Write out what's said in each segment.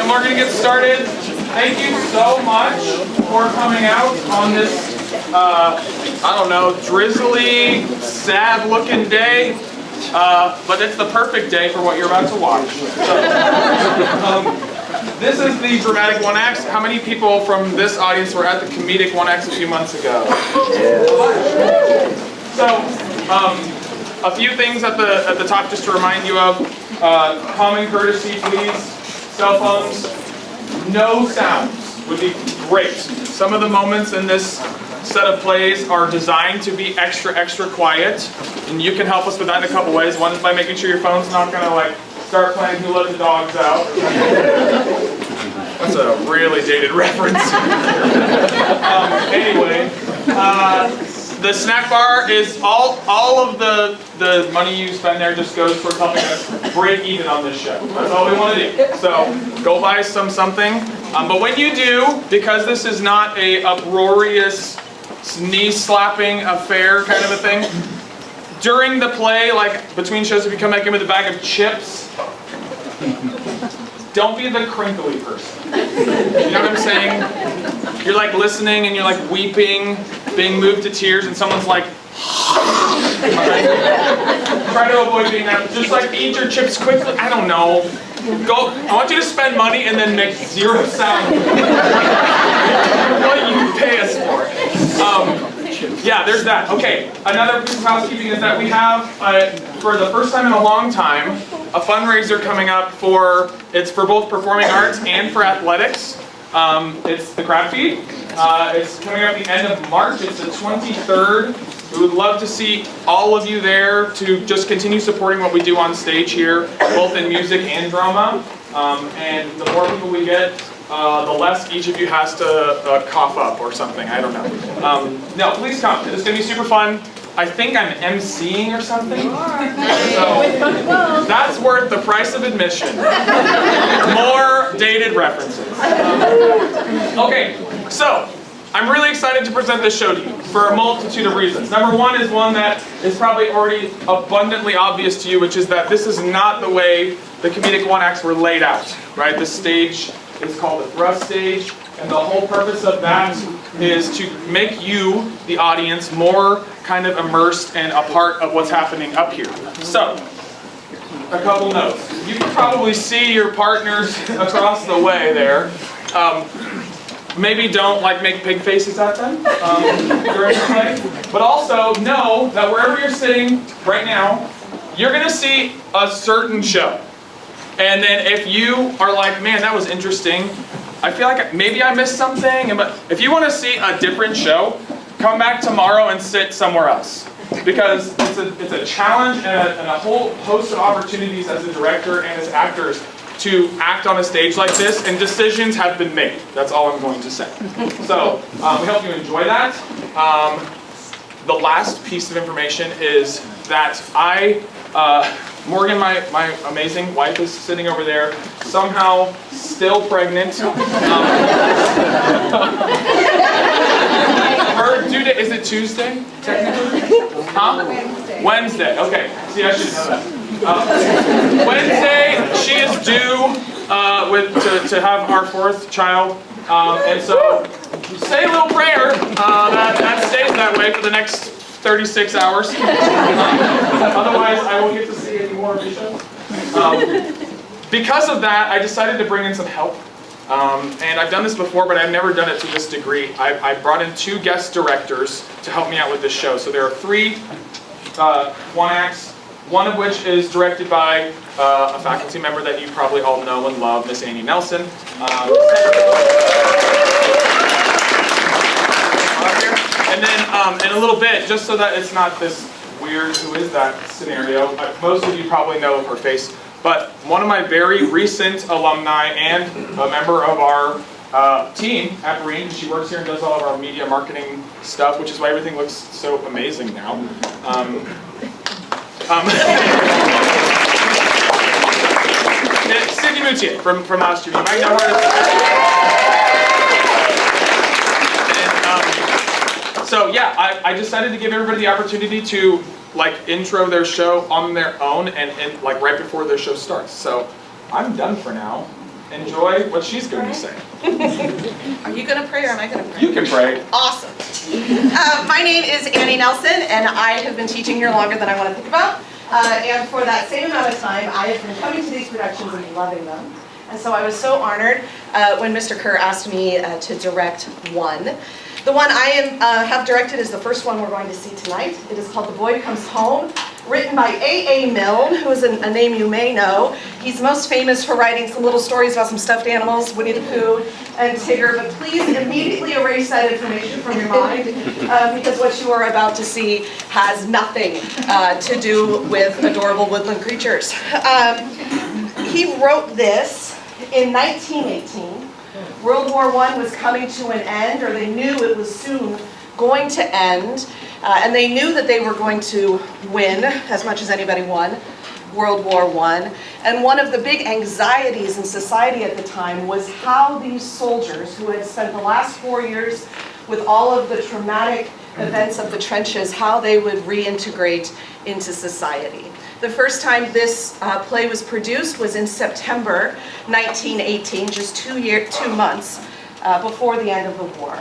we're going to get started. Thank you so much for coming out on this, I don't know, drizzly, sad-looking day. But it's the perfect day for what you're about to watch. This is the dramatic one act. How many people from this audience were at the comedic one act a few months ago? Yeah. So, a few things at the top just to remind you of. Common courtesy, please. Cell phones, no sounds would be great. Some of the moments in this set of plays are designed to be extra quiet, and you can help us with that in a couple ways. One is by making sure your phone's not going to like start playing Who Let the Dogs Out. That's a really dated reference. Anyway, the snack bar is all of the money you spend there just goes towards helping us break even on this show. That's all we want to do. So go buy something. But when you do, because this is not a uproarious knee-slapping affair kind of a thing, during the play, like between shows, if you come back in with a bag of chips, don't be the crinkly person. You know what I'm saying? You're like listening and you're like weeping, being moved to tears, and someone's like, try to avoid being that. Just like eat your chips quickly. I don't know. Go. I want you to spend money and then make zero sound. What you pay us for. Yeah, there's that. Okay, another piece of housekeeping is that we have, for the first time in a long time, a fundraiser coming up it's for both performing arts and for athletics. It's the crab feed. It's coming up at the end of March. It's the 23rd. We would love to see all of you there to just continue supporting what we do on stage here, both in music and drama. And the more people we get, the less each of you has to cough up or something. I don't know. No, please come. It's going to be super fun. I think I'm emceeing or something. So that's worth the price of admission. More dated references. Okay, so I'm really excited to present this show to you for a multitude of reasons. Number one is one that is probably already abundantly obvious to you, which is that this is not the way the comedic one acts were laid out, right? The stage is called a thrust stage, and the whole purpose of that is to make you, the audience, more kind of immersed and a part of what's happening up here. So, a couple notes. You can probably see your partners across the way there. Maybe don't make big faces at them during the play. But also know that wherever you're sitting right now, you're going to see a certain show. And then if you are like, man, that was interesting, I feel like maybe I missed something. But if you want to see a different show, come back tomorrow and sit somewhere else. Because it's a challenge and a whole host of opportunities as a director and as actors to act on a stage like this, and decisions have been made. That's all I'm going to say. So we hope you enjoy that. The last piece of information is that Morgan, my amazing wife, is sitting over there, somehow still pregnant. Her due date, is it Tuesday, technically? Huh? Wednesday. Okay. See, I should know that. Wednesday, she is due to have our fourth child. And so, say a little prayer that stays that way for the next 36 hours. Otherwise, I won't get to see any more of the show. Because of that, I decided to bring in some help. And I've done this before, but I've never done it to this degree. I brought in 2 guest directors to help me out with this show. So there are 3 one acts, one of which is directed by a faculty member that you probably all know and love, Miss Amy Nelson. And then in a little bit, just so that it's not this weird who is that scenario, most of you probably know her face, but one of my very recent alumni and a member of our team at Berean, she works here and does all of our media marketing stuff, which is why everything looks so amazing now. Cindy Moutier from last year. You might know her. So yeah, I decided to give everybody the opportunity to intro their show on their own and right before their show starts. So I'm done for now. enjoy what she's going to say. Are you going to pray or am I going to pray? You can pray. Awesome. My name is Annie Nelson, and I have been teaching here longer than I want to think about. And for that same amount of time, I have been coming to these productions and loving them. And so I was so honored when Mr. Kerr asked me to direct one. The one I have directed is the first one we're going to see tonight. It is called The Boy Comes Home, written by A.A. Milne, who is a name you may know. He's most famous for writing some little stories about some stuffed animals, Winnie the Pooh and Tigger, but please immediately erase that information from your mind because what you are about to see has nothing to do with adorable woodland creatures. He wrote this in 1918. World War I was coming to an end, or they knew it was soon going to end, and they knew that they were going to win, as much as anybody won, World War I. And one of the big anxieties in society at the time was how these soldiers, who had spent the last 4 years with all of the traumatic events of the trenches, how they would reintegrate into society. The first time this play was produced was in September 1918, just 2 months before the end of the war.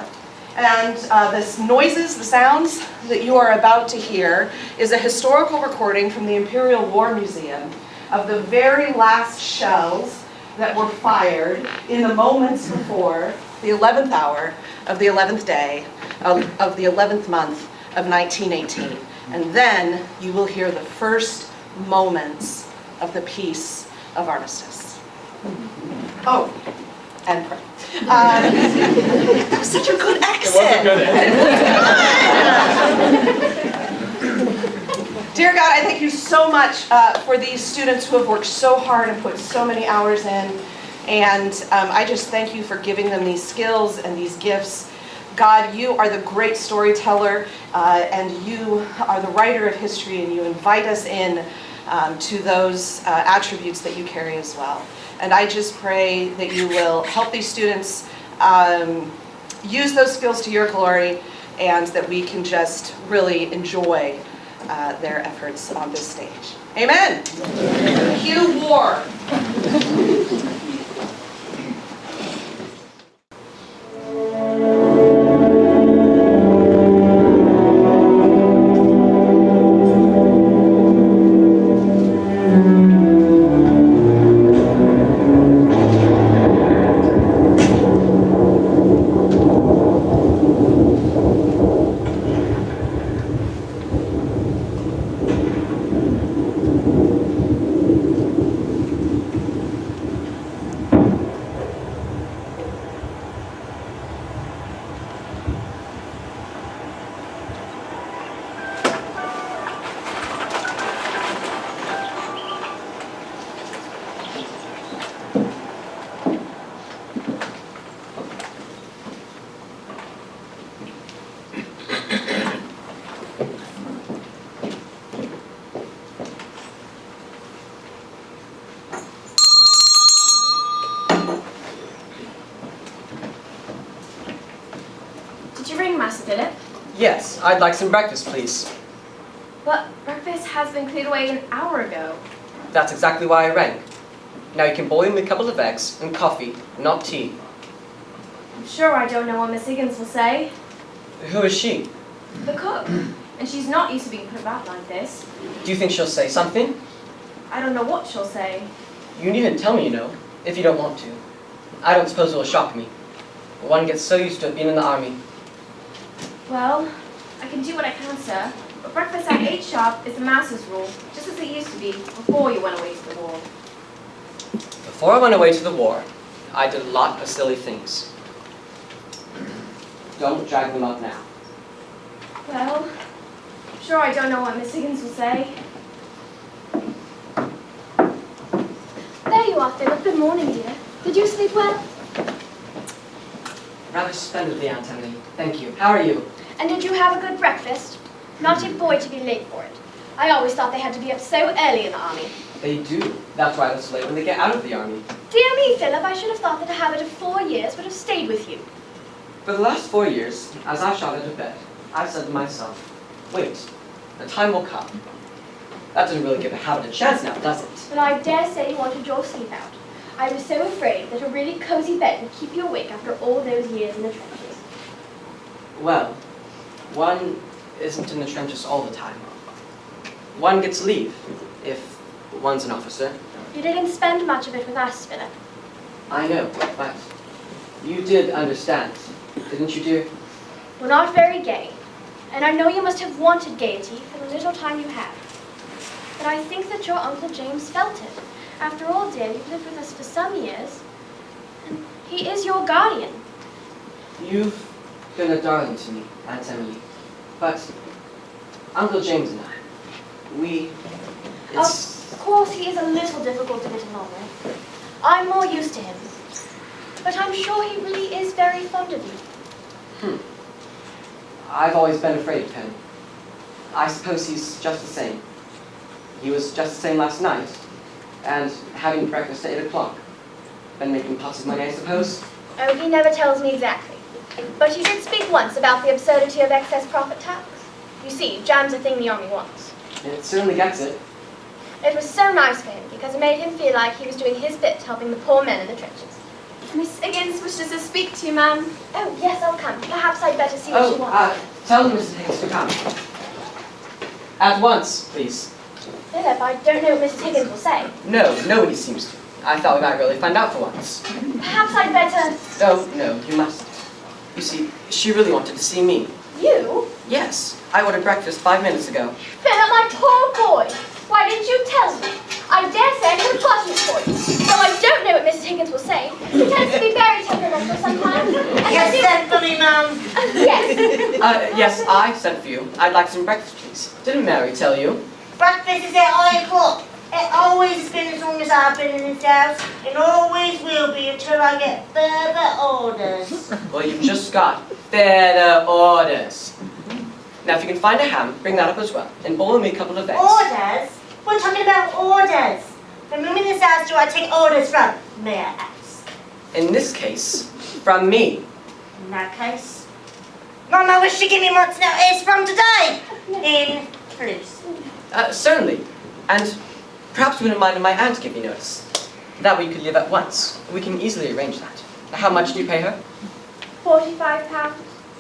And the sounds that you are about to hear is a historical recording from the Imperial War Museum of the very last shells that were fired in the moments before the 11th hour of the 11th day of the 11th month of 1918. And then you will hear the first moments of the Peace of Armistice. Oh, and pray. That was such a good accent. Dear God, I thank you so much for these students who have worked so hard and put so many hours in. And I just thank you for giving them these skills and these gifts. God, you are the great storyteller, and you are the writer of history, and you invite us in to those attributes that you carry as well. And I just pray that you will help these students use those skills to your glory, and that we can just really enjoy their efforts on this stage. Amen. Cue war. Philip? Yes, I'd like some breakfast, please. But breakfast has been cleared away an hour ago. That's exactly why I rang. Now you can boil me a couple of eggs and coffee, not tea. I'm sure I don't know what Miss Higgins will say. Who is she? The cook. And she's not used to being put about like this. Do you think she'll say something? I don't know what she'll say. You needn't tell me, you know, if you don't want to. I don't suppose it will shock me. One gets so used to it being in the army. Well, I can do what I can, sir. But breakfast at 8 sharp is the master's rule, just as it used to be before you went away to the war. Before I went away to the war, I did a lot of silly things. Don't drag them up now. Well, I'm sure I don't know what Miss Higgins will say. There you are, Philip. Good morning, dear. Did you sleep well? Rather splendidly, Aunt Emily. Thank you. How are you? And did you have a good breakfast? Not a boy to be late for it. I always thought they had to be up so early in the army. They do. That's why it's late when they get out of the army. Dear me, Philip, I should have thought that a habit of 4 years would have stayed with you. For the last 4 years, as I shot out of bed, I've said to myself, wait, the time will come. That doesn't really give a habit a chance now, does it? But I dare say you wanted your sleep out. I was so afraid that a really cozy bed would keep you awake after all those years in the trenches. Well, one isn't in the trenches all the time. One gets leave, if one's an officer. You didn't spend much of it with us, Philip. I know, but you did understand, didn't you, dear? We're not very gay, and I know you must have wanted gaiety for the little time you had. But I think that your Uncle James felt it. After all, dear, you've lived with us for some years, and he is your guardian. You've been a darling to me, Aunt Emily. But Uncle James and Of course, he is a little difficult to get along with. I'm more used to him. But I'm sure he really is very fond of you. I've always been afraid of him. I suppose he's just the same. He was just the same last night, and having breakfast at 8 o'clock. Been making pots of money, I suppose? Oh, he never tells me exactly. But he did speak once about the absurdity of excess profit tax. You see, jam's a thing the army wants. It certainly gets it. It was so nice for him, because it made him feel like he was doing his bit helping the poor men in the trenches. Miss Higgins wishes to speak to you, ma'am. Oh, yes, I'll come. Perhaps I'd better see what she wants. Tell Mrs. Higgins to come. At once, please. Philip, I don't know what Mrs. Higgins will say. No, nobody seems to. I thought we might really find out for once. Perhaps I'd better... No, you mustn't. You see, she really wanted to see me. You? Yes, I ordered breakfast 5 minutes ago. Philip, my poor boy. Why didn't you tell me? I dare say I could have gotten it for you. Though I don't know what Mrs. Higgins will say. She tends to be very temperamental sometimes. You sent for me, Mum. Yes. Yes, I sent for you. I'd like some breakfast, please. Didn't Mary tell you? Breakfast is at 8 o'clock. It always has been as long as I've been in this house. It always will be until I get further orders. Well, you've just got further orders. Now, if you can find a ham, bring that up as well. And boil me a couple of eggs. Orders? We're talking about orders. From whom in this house do I take orders from, may I ask? In this case, from me. In that case, Mum, I wish to give me month's notice from today. In Toulouse. Certainly. And perhaps you wouldn't mind if my aunt gave me notice. That way you could leave at once. We can easily arrange that. How much do you pay her? £45.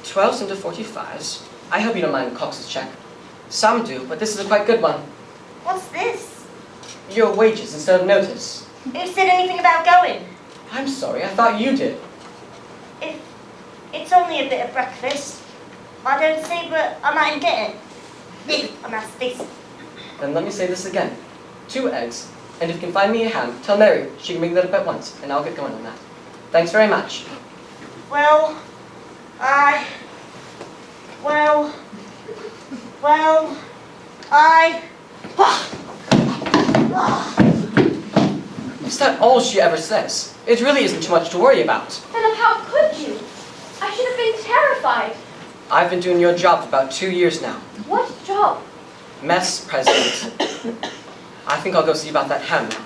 12s into 45s. I hope you don't mind Cox's check. Some do, but this is a quite good one. What's this? Your wages instead of notice. Who said anything about going? I'm sorry, I thought you did. It's only a bit of breakfast. I don't see, but I might get it. I'm not decent. Then let me say this again. 2 eggs, and if you can find me a ham, tell Mary she can bring that up at once, and I'll get going on that. Thanks very much. Well, Is that all she ever says? It really isn't too much to worry about. Philip, how could you? I should have been terrified. I've been doing your job for about 2 years now. What job? Mess president. I think I'll go see about that ham now.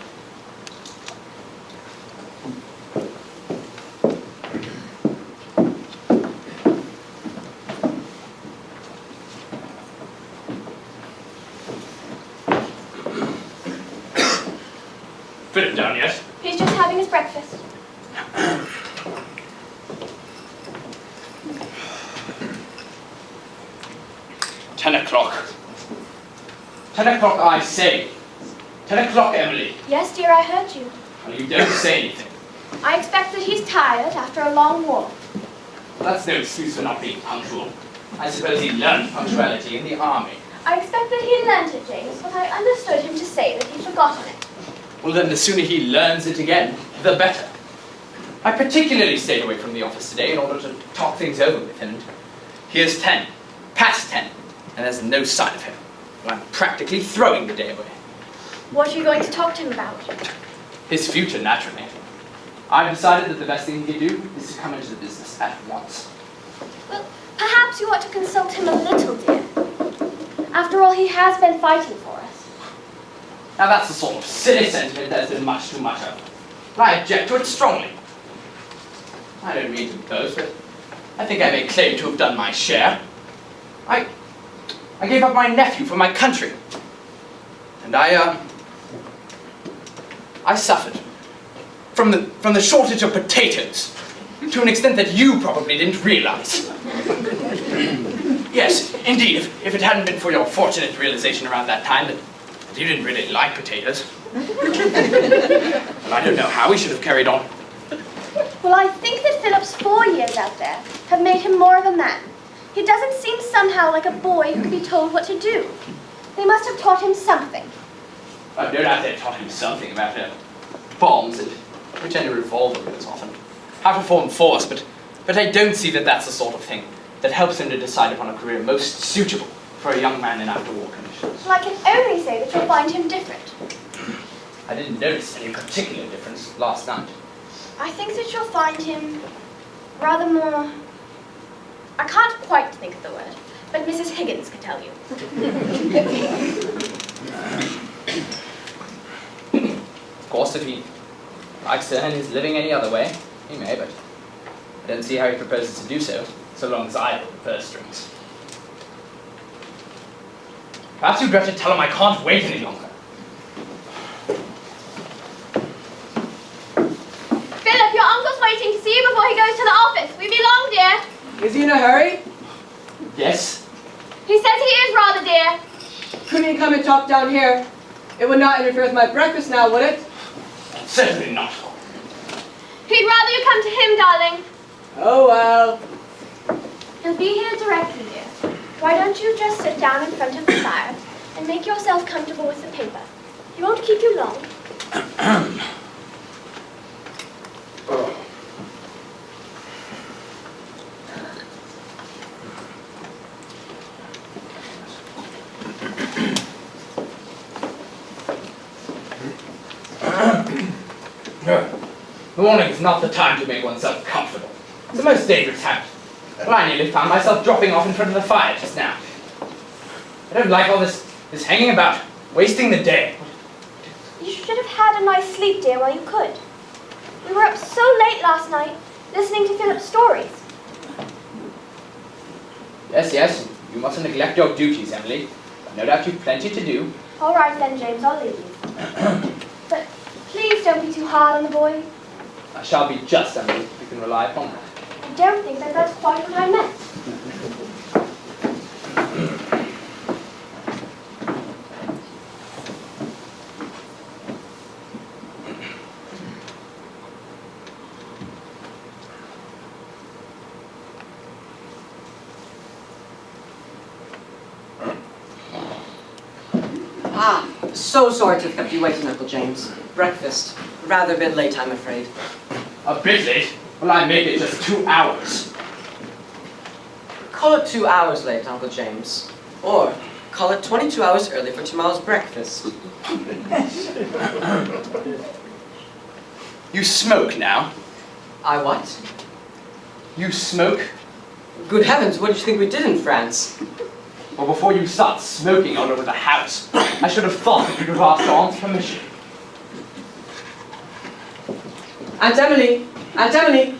Philip down yet? He's just having his breakfast. $10 $10 I say. 10 o'clock, Emily. Yes, dear, I heard you. Well, you don't say anything. I expect that he's tired after a long walk. Well, that's no excuse for not being punctual. I suppose he learned punctuality in the army. I expect that he learnt it, James, but I understood him to say that he'd forgotten it. Well, then the sooner he learns it again, the better. I particularly stayed away from the office today in order to talk things over with him. Here's 10, past 10, and there's no sign of him. Well, I'm practically throwing the day away. What are you going to talk to him about? His future, naturally. I've decided that the best thing he can do is to come into the business at once. Well, perhaps you ought to consult him a little, dear. After all, he has been fighting for us. Now that's the sort of silly sentiment there's been much too much of. And I object to it strongly. I don't mean to boast, but I think I may claim to have done my share. I gave up my nephew for my country. And I suffered. from the shortage of potatoes, to an extent that you probably didn't realize. Yes, indeed, if it hadn't been for your fortunate realization around that time that you didn't really like potatoes, well, I don't know how we should have carried on. Well, I think that Philip's 4 years out there have made him more of a man. He doesn't seem somehow like a boy who can be told what to do. They must have taught him something. I've no doubt they taught him something about bombs and which end a revolver goes off and how to form force, but I don't see that that's the sort of thing that helps him to decide upon a career most suitable for a young man in after-war conditions. Well, I can only say that you'll find him different. I didn't notice any particular difference last night. I think that you'll find him rather more... I can't quite think of the word, but Mrs. Higgins can tell you. Of course, if he likes to earn his living any other way, he may, but I don't see how he proposes to do so long as I hold the purse strings. Perhaps you'd better tell him I can't wait any longer. Philip, your uncle's waiting to see you before he goes to the office. Will you be long, dear? Is he in a hurry? Yes? He says he is rather, dear. Couldn't he come and talk down here? It would not interfere with my breakfast now, would it? Certainly not. He'd rather you come to him, darling. Oh, well. He'll be here directly, dear. Why don't you just sit down in front of the fire and make yourself comfortable with the paper? He won't keep you long. The morning is not the time to make oneself comfortable. It's the most dangerous habit. Well, I nearly found myself dropping off in front of the fire just now. I don't like all this hanging about, wasting the day. You should have had a nice sleep, dear, while you could. We were up so late last night, listening to Philip's stories. Yes, you mustn't neglect your duties, Emily. No doubt you've plenty to do. All right then, James, I'll leave you. But please don't be too hard on the boy. I shall be just, Emily. You can rely upon that. I don't think that that's quite what I meant. So sorry to have kept you waiting, Uncle James. Breakfast. Rather a bit late, I'm afraid. A bit late? Well, I make it just 2 hours. Call it 2 hours late, Uncle James. Or call it 22 hours early for tomorrow's breakfast. You smoke now? I what? You smoke? Good heavens, what did you think we did in France? Well, before you start smoking all over the house, I should have thought that you'd have asked your aunt's permission. Aunt Emily,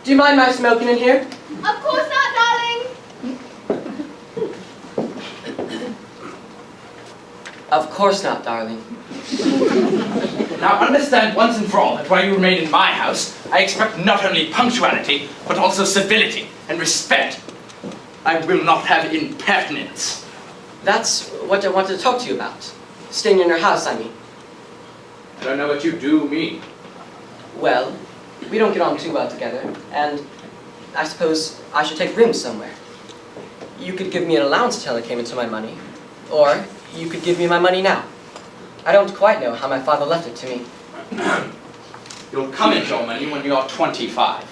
do you mind my smoking in here? Of course not, darling. Of course not, darling. Now understand once and for all that while you remain in my house, I expect not only punctuality, but also civility and respect. I will not have impertinence. That's what I wanted to talk to you about. Staying in your house, I mean. I don't know what you do mean. Well, we don't get on too well together, and I suppose I should take rooms somewhere. You could give me an allowance until it came into my money, or you could give me my money now. I don't quite know how my father left it to me. You'll come into your money when you are 25.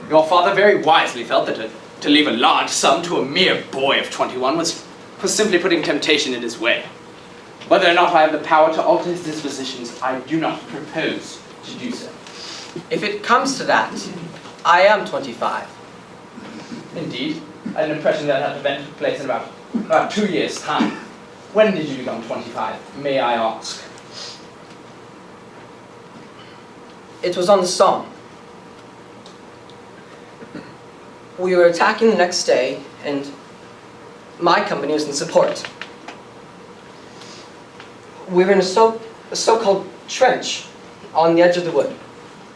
Your father very wisely felt that to leave a large sum to a mere boy of 21 was simply putting temptation in his way. Whether or not I have the power to alter his dispositions, I do not propose to do so. If it comes to that, I am 25. Indeed, I had an impression that that event took place in about 2 years' time. When did you become 25, may I ask? It was on the Somme. We were attacking the next day, and my company was in support. We were in a so-called trench on the edge of the wood.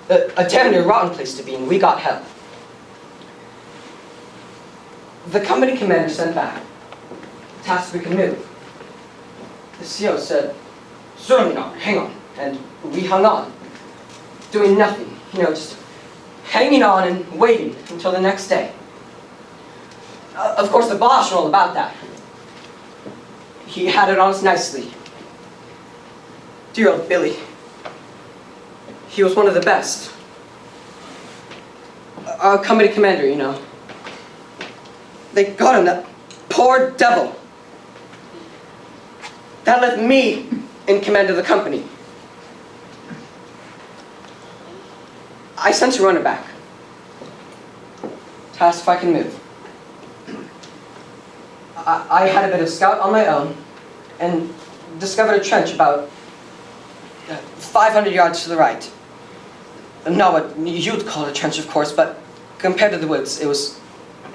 A damn near rotten place to be, and we got help. The company commander sent back, tasked we can move. The CO said, certainly not, hang on. And we hung on, doing nothing, just hanging on and waiting until the next day. Of course, the boss knew all about that. He had it on us nicely. Dear old Billy. He was one of the best. Our company commander, They got him, that poor devil. That left me in command of the company. I sent a runner back. Tasked if I can move. I had a bit of scout on my own and discovered a trench about 500 yards to the right. Not what you'd call a trench, of course, but compared to the woods, it was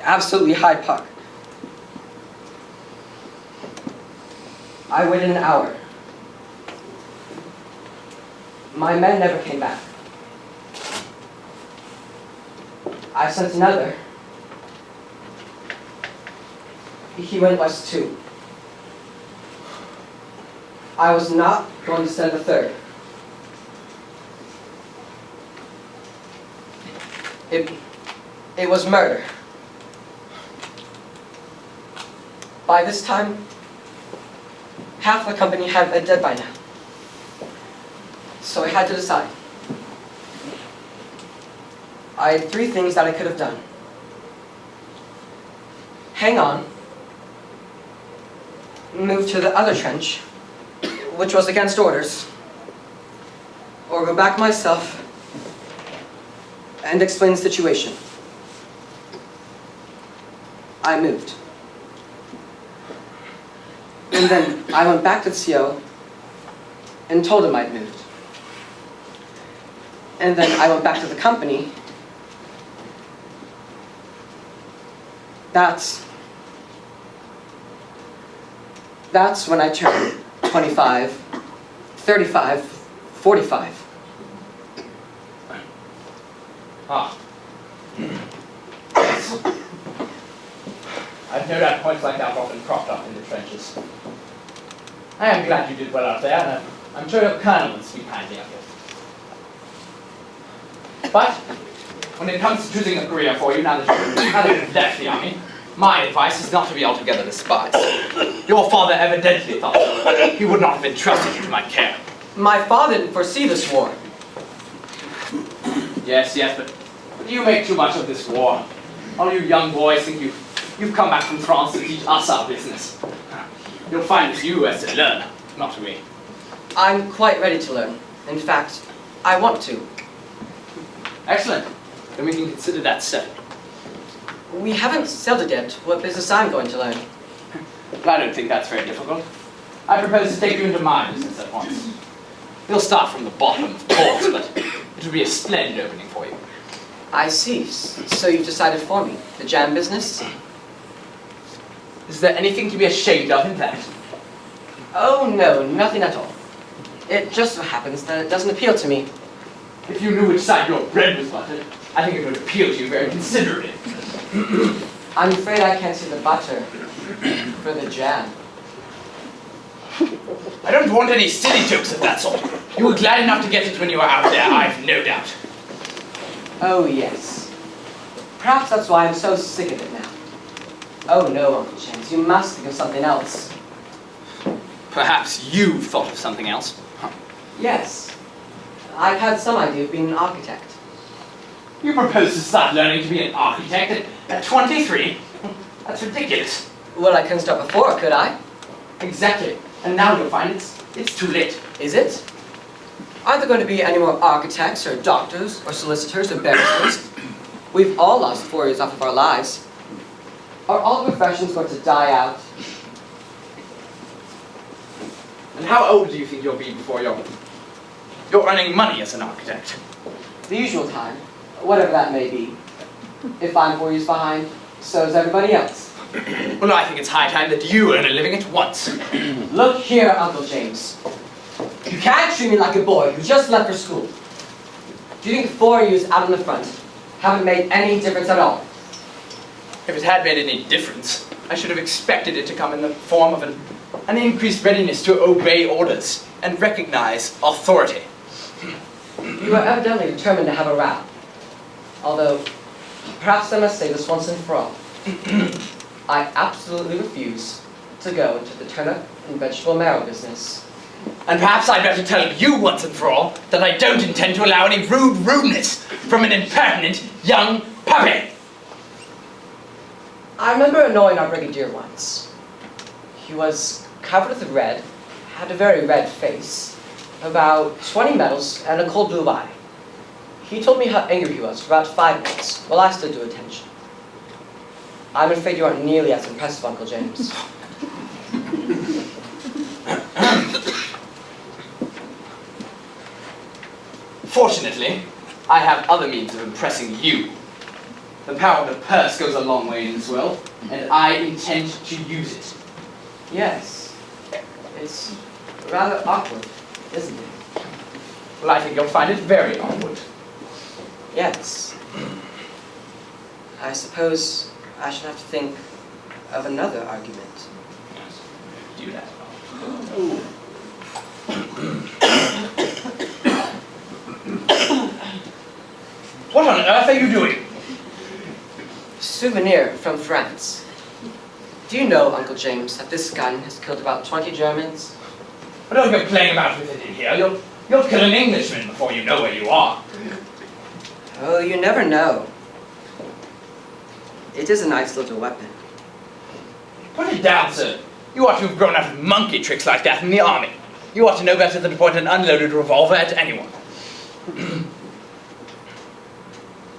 absolutely Hyde Park. I waited an hour. My men never came back. I sent another. He went west too. I was not going to send a third. It was murder. By this time, half the company had been dead by now. So I had to decide. I had three things that I could have done. Hang on, move to the other trench, which was against orders, or go back myself and explain the situation. I moved. And then I went back to the CO and told him I'd moved. And then I went back to the company. That's when I turned 25, 35, 45. Ah. Yes. I've no doubt points like that have often cropped up in the trenches. I am glad you did well out there, and I'm sure your colonel would speak kindly of you. But, when it comes to choosing a career for you, now that you've left the army, my advice is not to be altogether despised. Your father evidently thought so. He would not have entrusted you to my care. My father didn't foresee this war. Yes, but you make too much of this war. All you young boys think you've come back from France to teach us our business. You'll find it's you who has to learn, not me. I'm quite ready to learn. In fact, I want to. Excellent. Then we can consider that settled. We haven't settled yet what business I'm going to learn. I don't think that's very difficult. I propose to take you into my business at once. We'll start from the bottom, of course, but it will be a splendid opening for you. I see. So you've decided for me. The jam business? Is there anything to be ashamed of in that? Oh no, nothing at all. It just so happens that it doesn't appeal to me. If you knew which side your bread was buttered, I think it would appeal to you very considerably. I'm afraid I can't see the butter for the jam. I don't want any silly jokes of that sort. You were glad enough to get it when you were out there, I've no doubt. Oh yes. Perhaps that's why I'm so sick of it now. Oh no, Uncle James, you must think of something else. Perhaps you've thought of something else. Yes. I've had some idea of being an architect. You propose to start learning to be an architect at 23? That's ridiculous. Well, I couldn't start before, could I? Exactly. And now you'll find it's too late. Is it? Are there going to be any more architects, or doctors, or solicitors, or barristers? We've all lost 4 years off of our lives. Are all professions going to die out? And how old do you think you'll be before you're earning money as an architect? The usual time, whatever that may be. If I'm 4 years behind, so is everybody else. Well, I think it's high time that you earn a living at once. Look here, Uncle James. You can't treat me like a boy who just left for school. Do you think 4 years out in the front haven't made any difference at all? If it had made any difference, I should have expected it to come in the form of an increased readiness to obey orders and recognize authority. You are evidently determined to have a row. Although, perhaps I must say this once and for all. I absolutely refuse to go into the turnip and vegetable marrow business. And perhaps I'd better tell you once and for all that I don't intend to allow any rudeness from an impertinent young puppy. I remember annoying our brigadier once. He was covered with red, had a very red face, about 20 medals, and a cold blue eye. He told me how angry he was for about 5 minutes, while I stood to attention. I'm afraid you aren't nearly as impressive, Uncle James. Fortunately, I have other means of impressing you. The power of the purse goes a long way in this world, and I intend to use it. Yes. It's rather awkward, isn't it? Well, I think you'll find it very awkward. Yes. I suppose I should have to think of another argument. Do that. What on earth are you doing? Souvenir from France. Do you know, Uncle James, that this gun has killed about 20 Germans? But don't go playing about with it in here. You'll kill an Englishman before you know where you are. Oh, you never know. It is a nice little weapon. Put it down, sir. You ought to have grown up with monkey tricks like that in the army. You ought to know better than to point an unloaded revolver at anyone.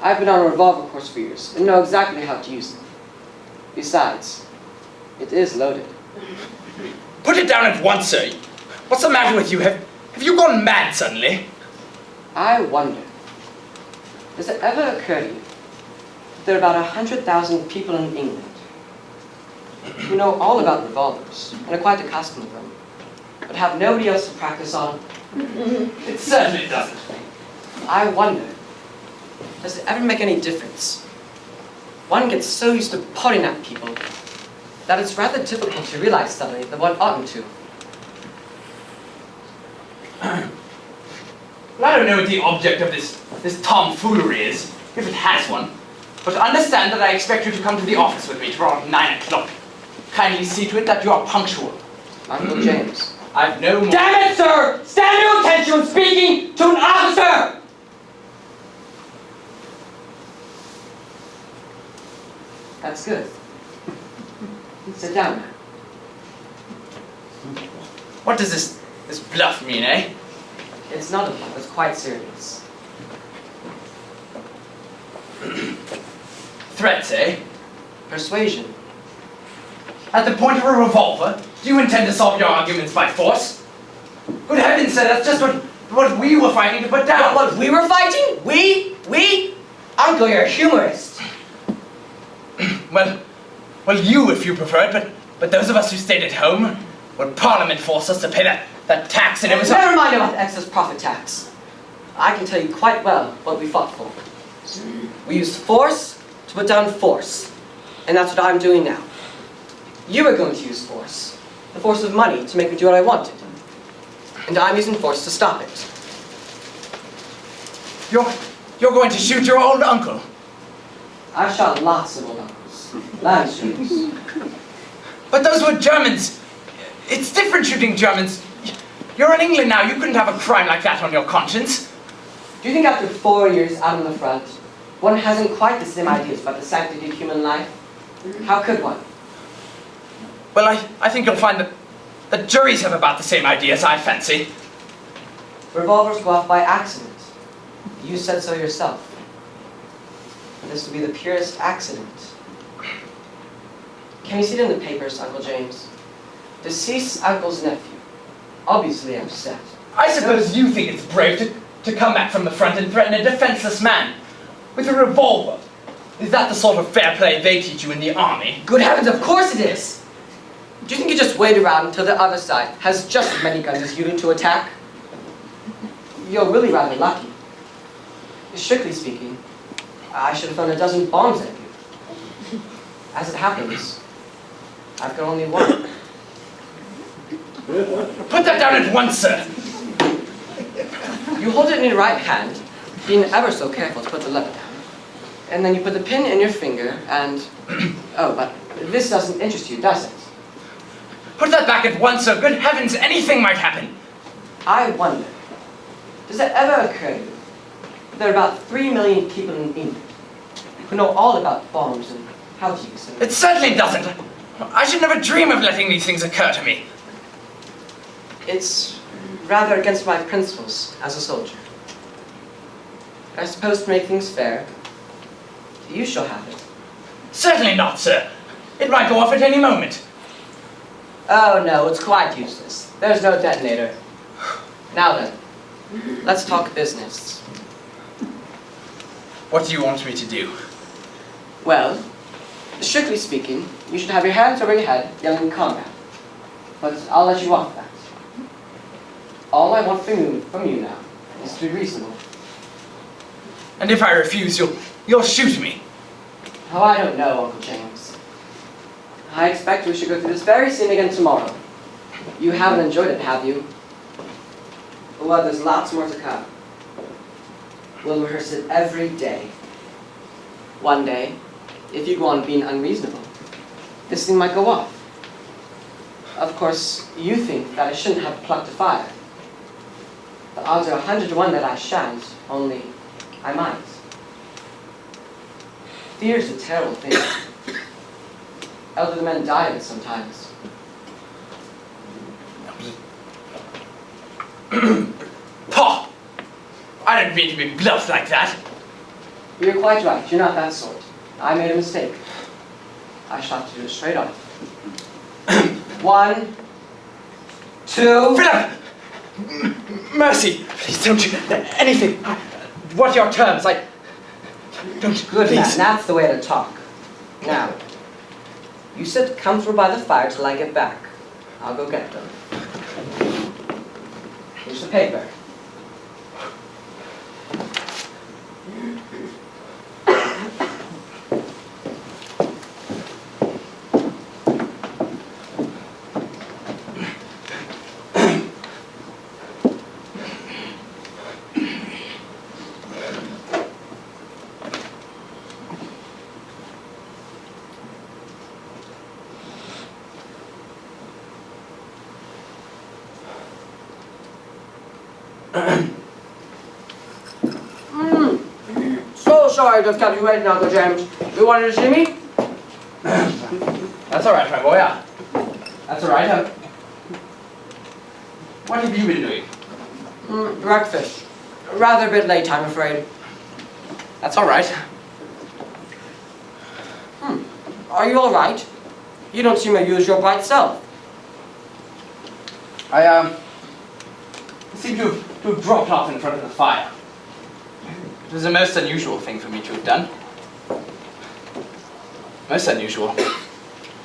I've been on a revolver course for years and know exactly how to use it. Besides, it is loaded. Put it down at once, sir. What's the matter with you? Have you gone mad suddenly? I wonder, does it ever occur to you that there are about 100,000 people in England who know all about revolvers and are quite accustomed to them, but have nobody else to practice on? It certainly doesn't. I wonder, does it ever make any difference? One gets so used to pointing at people that it's rather difficult to realize suddenly that one oughtn't to. Well, I don't know what the object of this tomfoolery is, if it has one. But understand that I expect you to come to the office with me tomorrow at 9 o'clock. Kindly see to it that you are punctual. Uncle James. I've no more... Damn it, sir! Stand your attention when speaking to an officer! That's good. Sit down now. What does this bluff mean, eh? It's not a bluff, it's quite serious. Threats, eh? Persuasion. At the point of a revolver, do you intend to solve your arguments by force? Good heavens, sir, that's just what we were fighting to put down. What we were fighting? We? Uncle, you're a humorist. Well, you, if you prefer it, but those of us who stayed at home, when Parliament forced us to pay that tax, and it was... Never mind about the excess profit tax. I can tell you quite well what we fought for. We used force to put down force, and that's what I'm doing now. You were going to use force, the force of money, to make me do what I wanted. And I'm using force to stop it. You're going to shoot your old uncle? I've shot lots of old uncles. Landshooters. But those were Germans. It's different shooting Germans. You're in England now. You couldn't have a crime like that on your conscience. Do you think after 4 years out on the front, one hasn't quite the same ideas about the sanctity of human life? How could one? Well, I think you'll find that juries have about the same ideas, I fancy. Revolvers go off by accident. You said so yourself. This would be the purest accident. Can you see it in the papers, Uncle James? Deceased uncle's nephew. Obviously upset. I suppose you think it's brave to come back from the front and threaten a defenseless man with a revolver. Is that the sort of fair play they teach you in the army? Good heavens, of course it is! Do you think you just wait around until the other side has just as many guns as you do to attack? You're really rather lucky. Strictly speaking, I should have thrown a dozen bombs at you. As it happens, I've got only one. Put that down at once, sir. You hold it in your right hand, being ever so careful to put the lever down. And then you put the pin in your finger and... Oh, but this doesn't interest you, does it? Put that back at once, sir. Good heavens, anything might happen. I wonder, does it ever occur to you that there are about 3 million people in England who know all about bombs and how to use them? It certainly doesn't. I should never dream of letting these things occur to me. It's rather against my principles as a soldier. I suppose to make things fair, you shall have it. Certainly not, sir. It might go off at any moment. Oh no, it's quite useless. There's no detonator. Now then, let's talk business. What do you want me to do? Well, strictly speaking, you should have your hands over your head, yelling combat. But I'll let you off that. All I want from you now is to be reasonable. And if I refuse, you'll shoot me. Oh, I don't know, Uncle James. I expect we should go through this very scene again tomorrow. You haven't enjoyed it, have you? Well, there's lots more to come. We'll rehearse it every day. One day, if you go on being unreasonable, this thing might go off. Of course, you think that I shouldn't have plucked a fire. The odds are 100 to 1 that I shan't, only I might. Fear's a terrible thing. Elderly men die of it sometimes. Paw! I didn't mean to be bluffed like that. You're quite right, you're not that sort. I made a mistake. I shall have to do it straight off. 1, 2... Philip! Mercy! Please don't you... anything. What are your terms? Don't... Good please. man, that's the way to talk. Now, you sit comfortable by the fire till I get back. I'll go get them. Here's the paper. So sorry to have kept you waiting, Uncle James. You wanted to see me? That's all right, my boy. That's all right. What have you been doing? Breakfast. Rather a bit late, I'm afraid. That's all right. Are you all right? You don't seem to use your bright self. I seem to have dropped off in front of the fire. It was a most unusual thing for me to have done. Most unusual.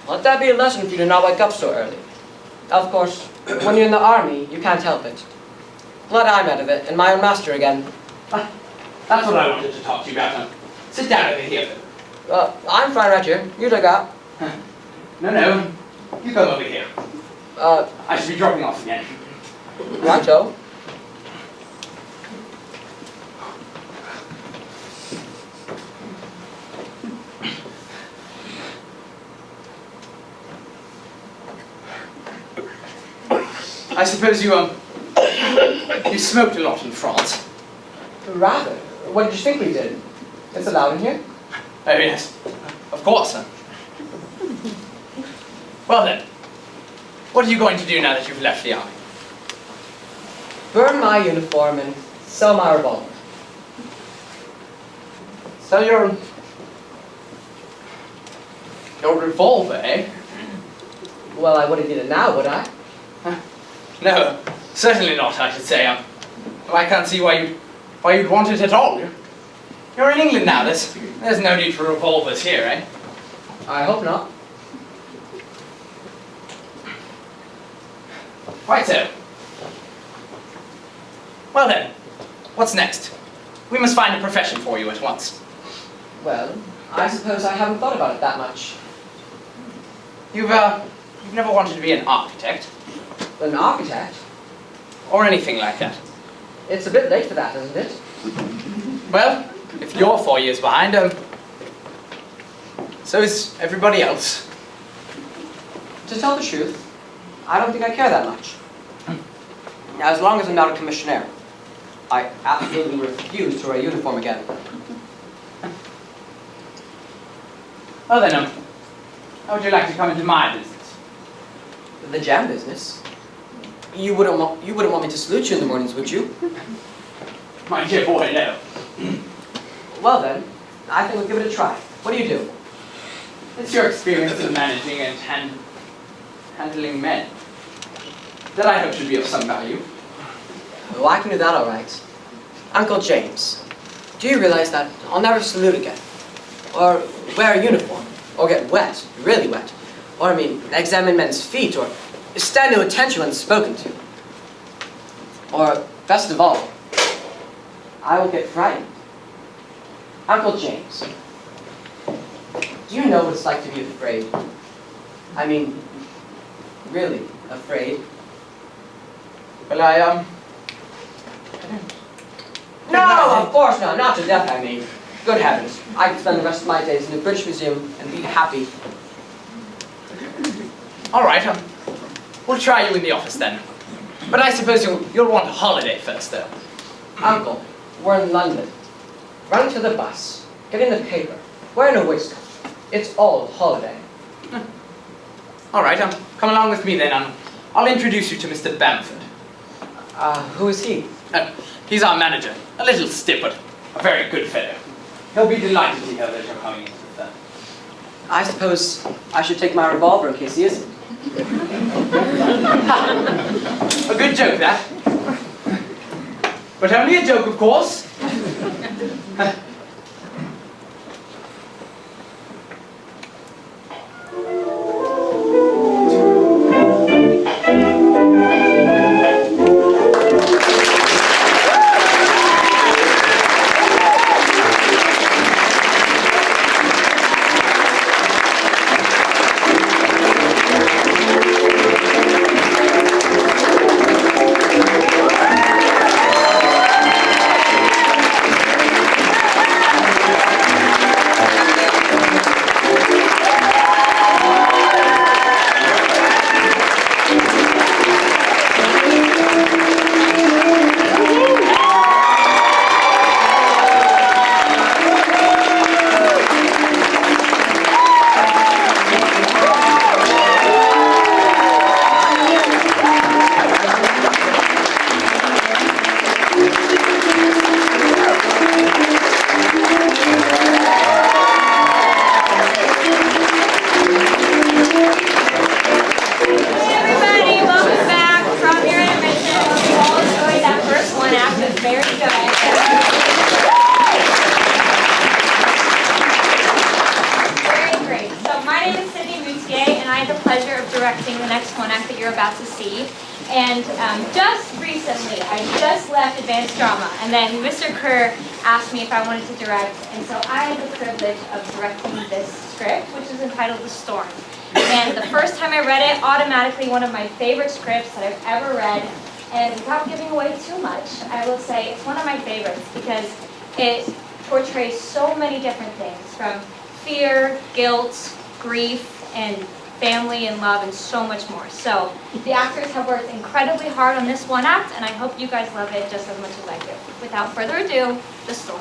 Let that be a lesson for you to not wake up so early. Of course, when you're in the army, you can't help it. Glad I'm out of it, and my own master again. That's what I wanted to talk to you about. Sit down over here. I'm fine right here. You take out. No. You come over here. I should be dropping off again. Righto. I suppose you smoked a lot in France. Rather. What did you think we did? It's allowed in here? Oh yes, of course. Well then, what are you going to do now that you've left the army? Burn my uniform and sell my revolver. Sell your revolver, eh? Well, I wouldn't need it now, would I? No, certainly not, I should say. I can't see why you'd want it at all. You're in England now. There's no need for revolvers here, eh? I hope not. Quite so. Well then, what's next? We must find a profession for you at once. Well, I suppose I haven't thought about it that much. You've never wanted to be an architect? An architect? Or anything like that? It's a bit late for that, isn't it? Well, if you're 4 years behind, so is everybody else. To tell the truth, I don't think I care that much. As long as I'm not a commissionaire, I absolutely refuse to wear a uniform again. Well then, how would you like to come into my business? The jam business? You wouldn't want me to salute you in the mornings, would you? My dear boy, no. Well then, I think we'll give it a try. What do you do? It's your experience in managing and handling men that I hope should be of some value. Oh, I can do that all right. Uncle James, do you realize that I'll never salute again? Or wear a uniform? Or get wet, really wet? Or, examine men's feet? Or stand to attention when spoken to? Or, best of all, I will get frightened. Uncle James, do you know what it's like to be afraid? Really afraid? Well, I don't. No, of course not. Not to death, I mean. Good heavens. I could spend the rest of my days in the British Museum and be happy. All right, we'll try you in the office then. But I suppose you'll want a holiday first, though. Uncle, we're in London. Run to the bus. Get in the paper. Wearing a waistcoat. It's all holiday. All right, come along with me then. I'll introduce you to Mr. Bamford. Who is he? He's our manager. A little stiff, but a very good fellow. He'll be delighted to hear that you're coming into the firm. I suppose I should take my revolver in case he isn't. A good joke, that. But only a joke, of course. directing the next one act that you're about to see. And just recently, I just left advanced drama, and then Mr. Kerr asked me if I wanted to direct, and so I had the privilege of directing this script, which is entitled The Storm. And the first time I read it, automatically one of my favorite scripts that I've ever read, and without giving away too much, I will say it's one of my favorites because it portrays so many different things, from fear, guilt, grief, and family and love, and so much more. So the actors have worked incredibly hard on this one act, and I hope you guys love it just as much as I do. Without further ado, The Storm.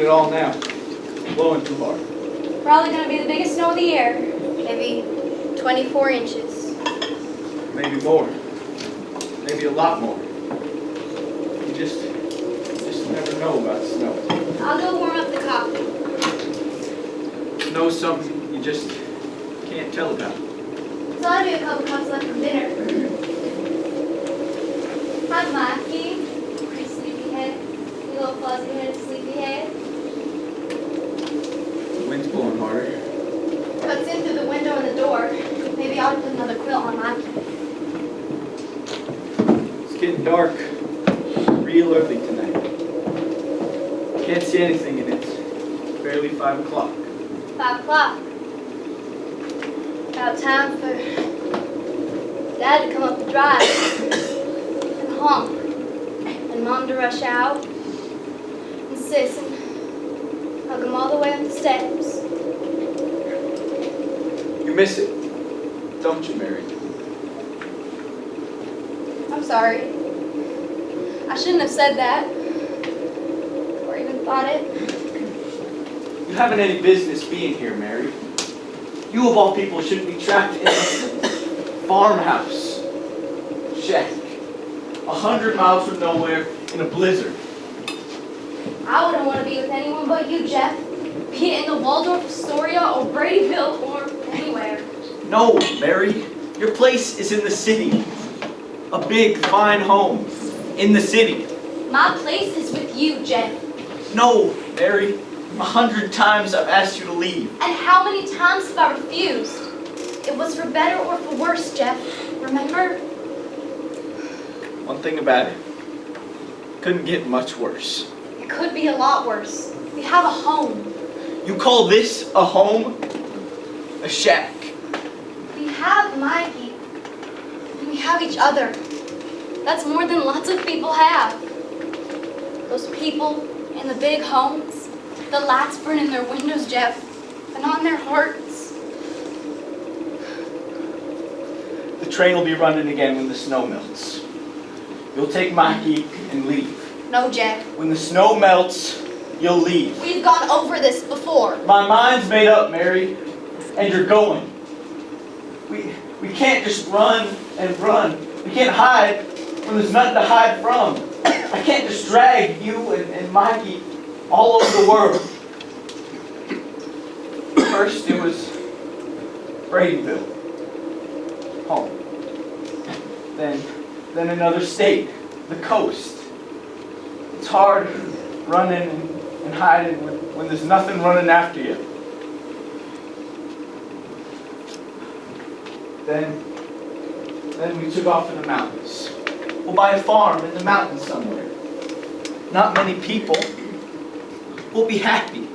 it all now. Blowing too hard. Probably gonna be the biggest snow of the year. Maybe 24 inches. Maybe more. Maybe a lot more. You just never know about snow. I'll go warm up the coffee. Snow's something you just can't tell about. There's ought to be a couple cups left from dinner. Hi, Mikey. You sleepyhead. You little fuzzy-headed sleepyhead. The wind's blowing harder. Cuts in through the window and the door. Maybe I'll put another quilt on Mikey. It's getting dark real early tonight. Can't see anything and it's barely 5 o'clock. 5 o'clock. About time for Dad to come up the drive and honk, and Mom to rush out, and Sis and hug him all the way up the steps. You miss it, don't you, Mary? I'm sorry. I shouldn't have said that, or even thought it. You haven't any business being here, Mary. You of all people shouldn't be trapped in a farmhouse shack, 100 miles from nowhere in a blizzard. I wouldn't want to be with anyone but you, Jeff. Be it in the Waldorf Astoria or Bradyville or anywhere. No, Mary. Your place is in the city. A big, fine home in the city. My place is with you, Jeff. No, Mary. 100 times I've asked you to leave. And how many times have I refused? It was for better or for worse, Jeff. Remember? One thing about it, couldn't get much worse. It could be a lot worse. We have a home. You call this a home? A shack? We have Mikey. And we have each other. That's more than lots of people have. Those people in the big homes. The lights burn in their windows, Jeff, and on their hearts. The train will be running again when the snow melts. You'll take Mikey and leave. No, Jeff. When the snow melts, you'll leave. We've gone over this before. My mind's made up, Mary, and you're going. We can't just run and run. We can't hide when there's nothing to hide from. I can't just drag you and Mikey all over the world. First it was Bradyville, home. Then another state, the coast. It's hard running and hiding when there's nothing running after you. Then we took off in the mountains. We'll buy a farm in the mountains somewhere. Not many people. We'll be happy.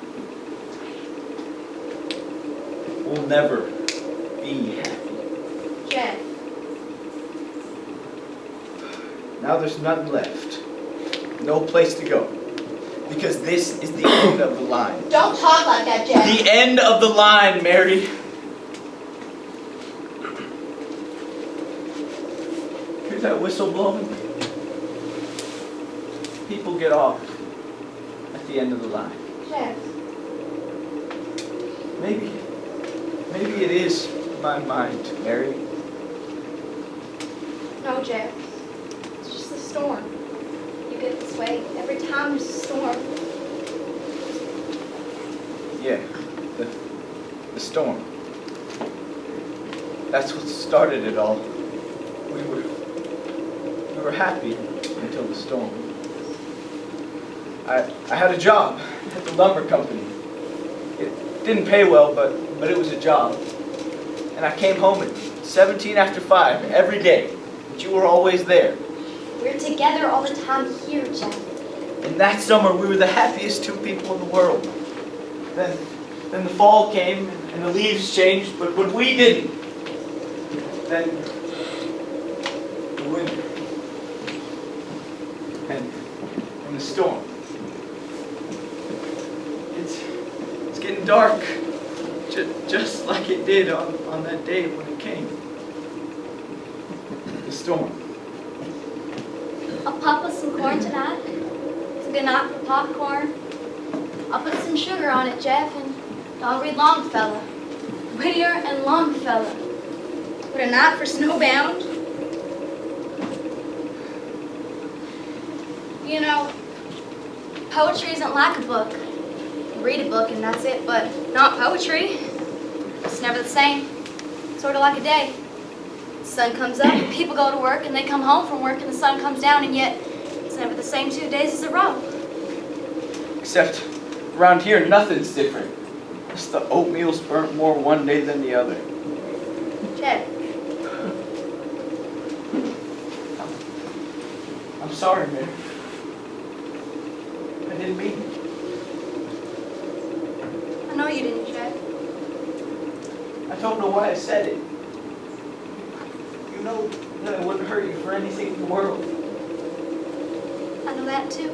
We'll never be happy. Jeff. Now there's nothing left. No place to go. Because this is the end of the line. Don't talk like that, Jeff. The end of the line, Mary. Here's that whistle blowing. People get off at the end of the line. Jeff. Maybe it is my mind, Mary. No, Jeff. It's just a storm. You get this way every time there's a storm. Yeah, the storm. That's what started it all. We were happy until the storm. I had a job at the lumber company. It didn't pay well, but it was a job. And I came home at 17 after 5 every day. But you were always there. We're together all the time here, Jeff. And that summer we were the happiest two people in the world. Then the fall came and the leaves changed, but we didn't. Then the winter. And the storm. It's getting dark. Just like it did on that day when it came. The storm. I'll pop us some corn tonight. It's a good night for popcorn. I'll put some sugar on it, Jeff, and I'll read Longfellow. Whittier and Longfellow. What a night for snowbound. You know, poetry isn't like a book. You read a book and that's it, but not poetry. It's never the same. Sort of like a day. The sun comes up, people go to work, and they come home from work, and the sun comes down, and yet it's never the same 2 days in a row. Except around here, nothing's different. Just the oatmeal's burnt more one day than the other. Jeff, I'm sorry, Mary. I didn't mean it. I know you didn't, Jeff. I don't know why I said it. You know that I wouldn't hurt you for anything in the world. I know that too.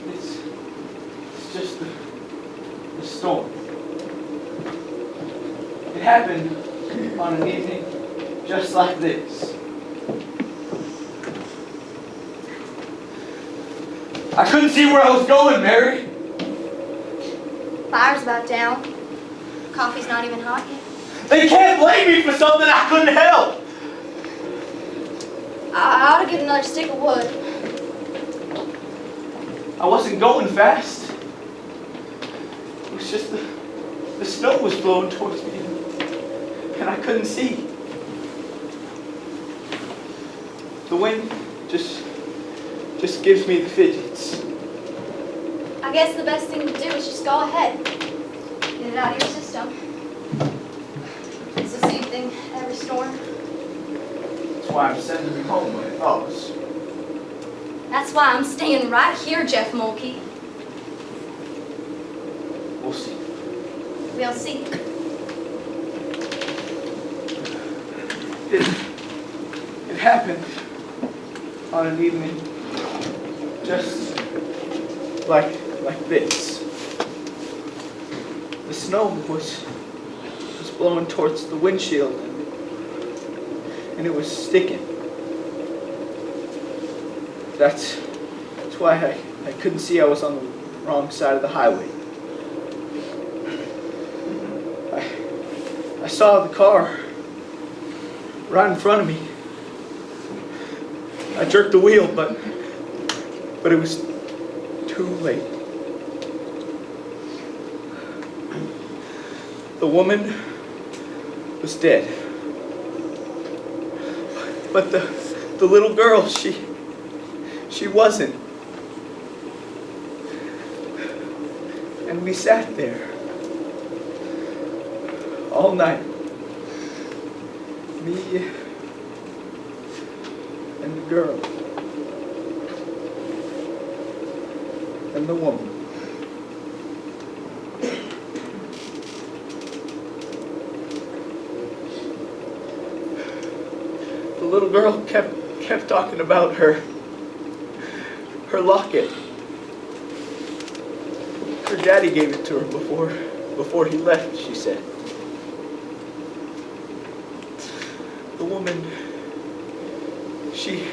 It's just the storm. It happened on an evening just like this. I couldn't see where I was going, Mary. Fire's about down. Coffee's not even hot yet. They can't blame me for something I couldn't help. I ought to get another stick of wood. I wasn't going fast. It was just the snow was blowing towards me, and I couldn't see. The wind just gives me the fidgets. I guess the best thing to do is just go ahead. Get it out of your system. It's the same thing every storm. That's why I'm sending you home when it thaws. That's why I'm staying right here, Jeff Mulkey. We'll see. We'll see. It happened on an evening just like this. The snow was blowing towards the windshield, and it was sticking. That's why I couldn't see I was on the wrong side of the highway. I saw the car right in front of me. I jerked the wheel, but it was too late. The woman was dead. But the little girl, she wasn't. And we sat there all night. Me and the girl. And the woman. The little girl kept talking about her locket. Her daddy gave it to her before he left, she said. The woman, she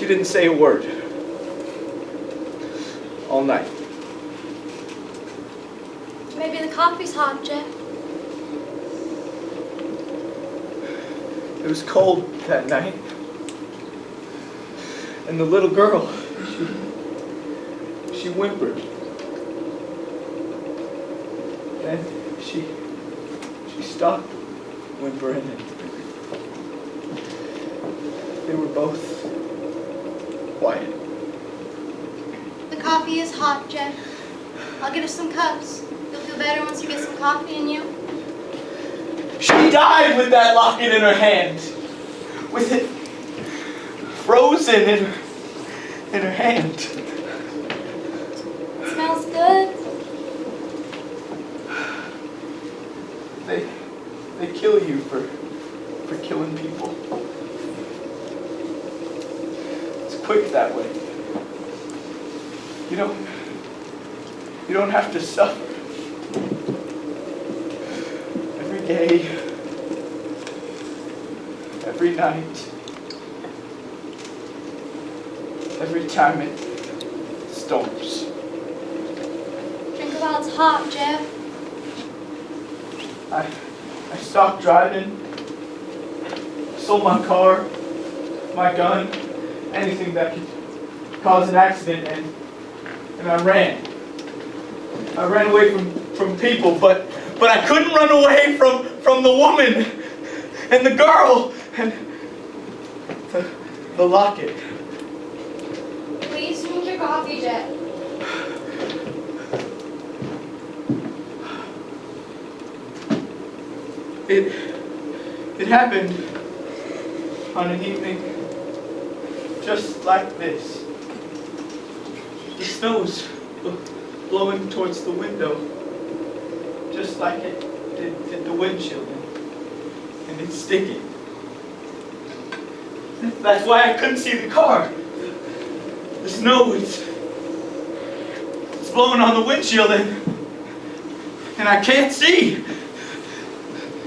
didn't say a word all night. Maybe the coffee's hot, Jeff. It was cold that night. And the little girl, she whimpered. Then she stopped whimpering, and they were both quiet. The coffee is hot, Jeff. I'll get us some cups. You'll feel better once you get some coffee in you. She died with that locket in her hand, with it frozen in her hand. It smells good. They kill you for killing people. It's quick that way. You don't have to suffer. Every day, every night, every time it storms. What's hot, Jeff? I stopped driving, sold my car, my gun, anything that could cause an accident, and I ran. I ran away from people, but I couldn't run away from the woman and the girl and the locket. Please drink your coffee, Jeff. It happened on an evening just like this. The snow's blowing towards the window, just like it did the windshield, and it's sticky. That's why I couldn't see the car. The snow it's blowing on the windshield, and I can't see.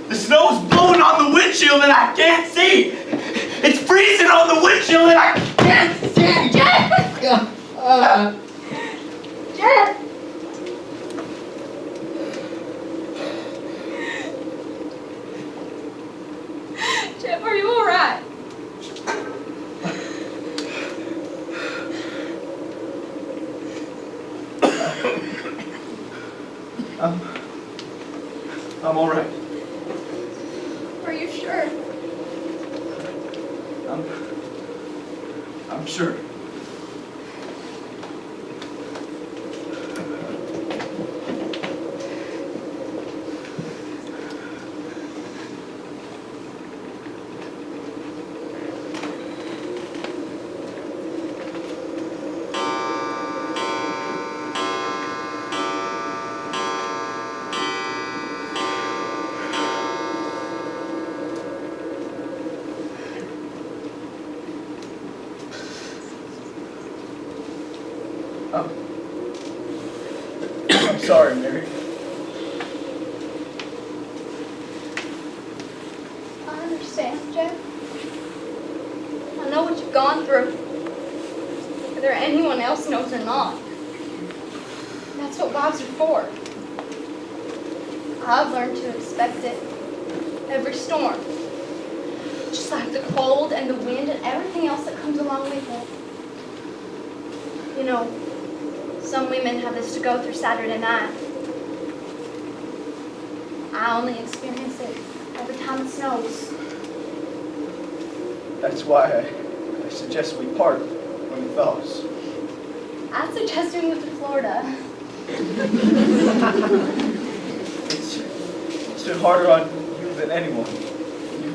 The snow's blowing on the windshield and I can't see! It's freezing on the windshield and I can't see! Jeff! Jeff! Jeff, are you alright? I'm alright. Are you sure? I'm sure. I'm sorry, Mary. I understand, Jeff. I know what you've gone through. Whether anyone else knows or not. That's what wives are for. I've learned to expect it. Every storm. Just like the cold and the wind and everything else that comes along with it. You know, some women have this to go through Saturday night. I only experience it every time it snows. That's why I suggest we part when it thaws. I'd suggest we move to Florida. It's been harder on you than anyone. You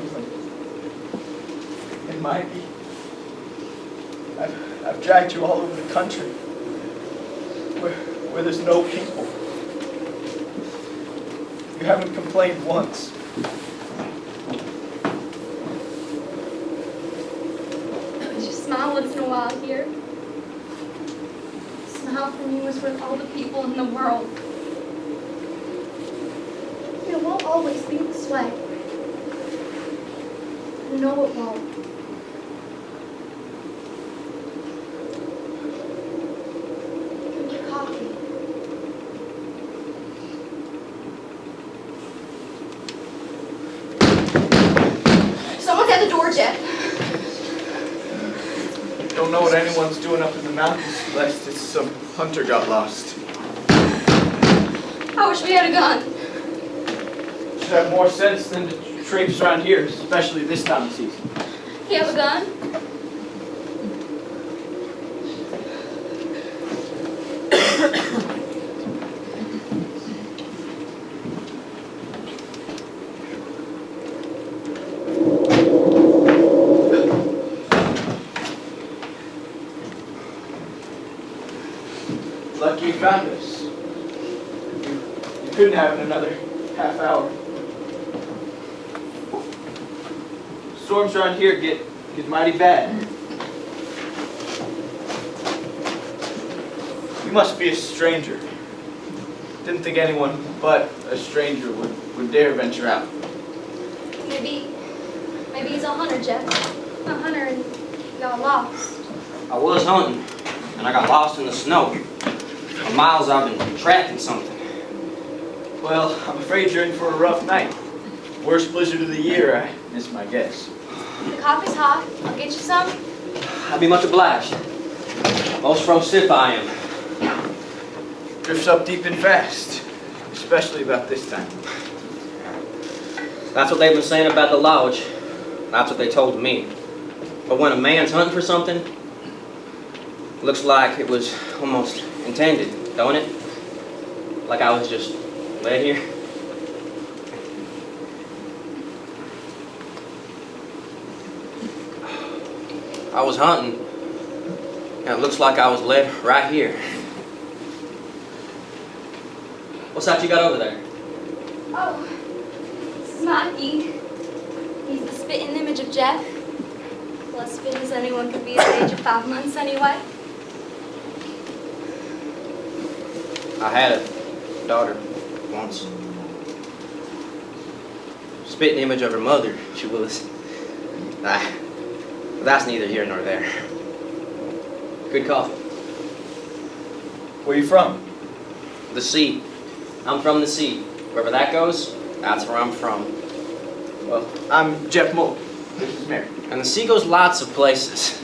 and Mikey. I've dragged you all over the country where there's no people. You haven't complained once. Just smile once in a while here. Smile from you is worth all the people in the world. It won't always be this way. I know it won't. Drink your coffee. Someone's at the door, Jeff. Don't know what anyone's doing up in the mountains lest it's some hunter got lost. I wish we had a gun. Should have more sense than to traipse around here, especially this time of season. You have a gun? Lucky you found us. You couldn't have in another half hour. Storms around here get mighty bad. You must be a stranger. Didn't think anyone but a stranger would dare venture out. Maybe he's a hunter, Jeff. A hunter and got lost. I was hunting, and I got lost in the snow. For miles I've been tracking something. Well, I'm afraid you're in for a rough night. Worst blizzard of the year, I miss my guess. The coffee's hot. I'll get you some. I'd be much obliged. Most from stiff I am. Drifts up deep and fast, especially about this time. That's what they've been saying about the lodge. That's what they told me. But when a man's hunting for something, looks like it was almost intended, don't it? Like I was just led here. I was hunting, and it looks like I was led right here. What's that you got over there? Oh, this is Mikey. He's the spitting image of Jeff. Well, as fit as anyone could be at the age of 5 months anyway. I had a daughter once. Spitting image of her mother, she was. That's neither here nor there. Good coffee. Where you from? The sea. I'm from the sea. Wherever that goes, that's where I'm from. Well, I'm Jeff Mould. This is Mary. And the sea goes lots of places.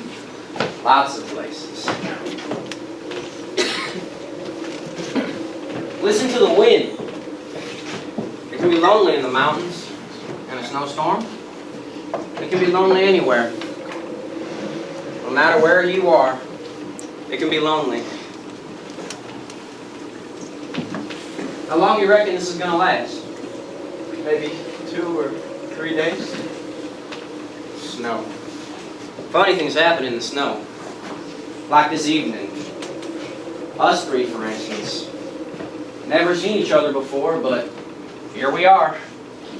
Lots of places. Listen to the wind. It can be lonely in the mountains in a snowstorm. It can be lonely anywhere. No matter where you are, it can be lonely. How long do you reckon this is going to last? Maybe 2 or 3 days? Snow. Funny things happen in the snow. Like this evening. Us three, for instance. Never seen each other before, but here we are.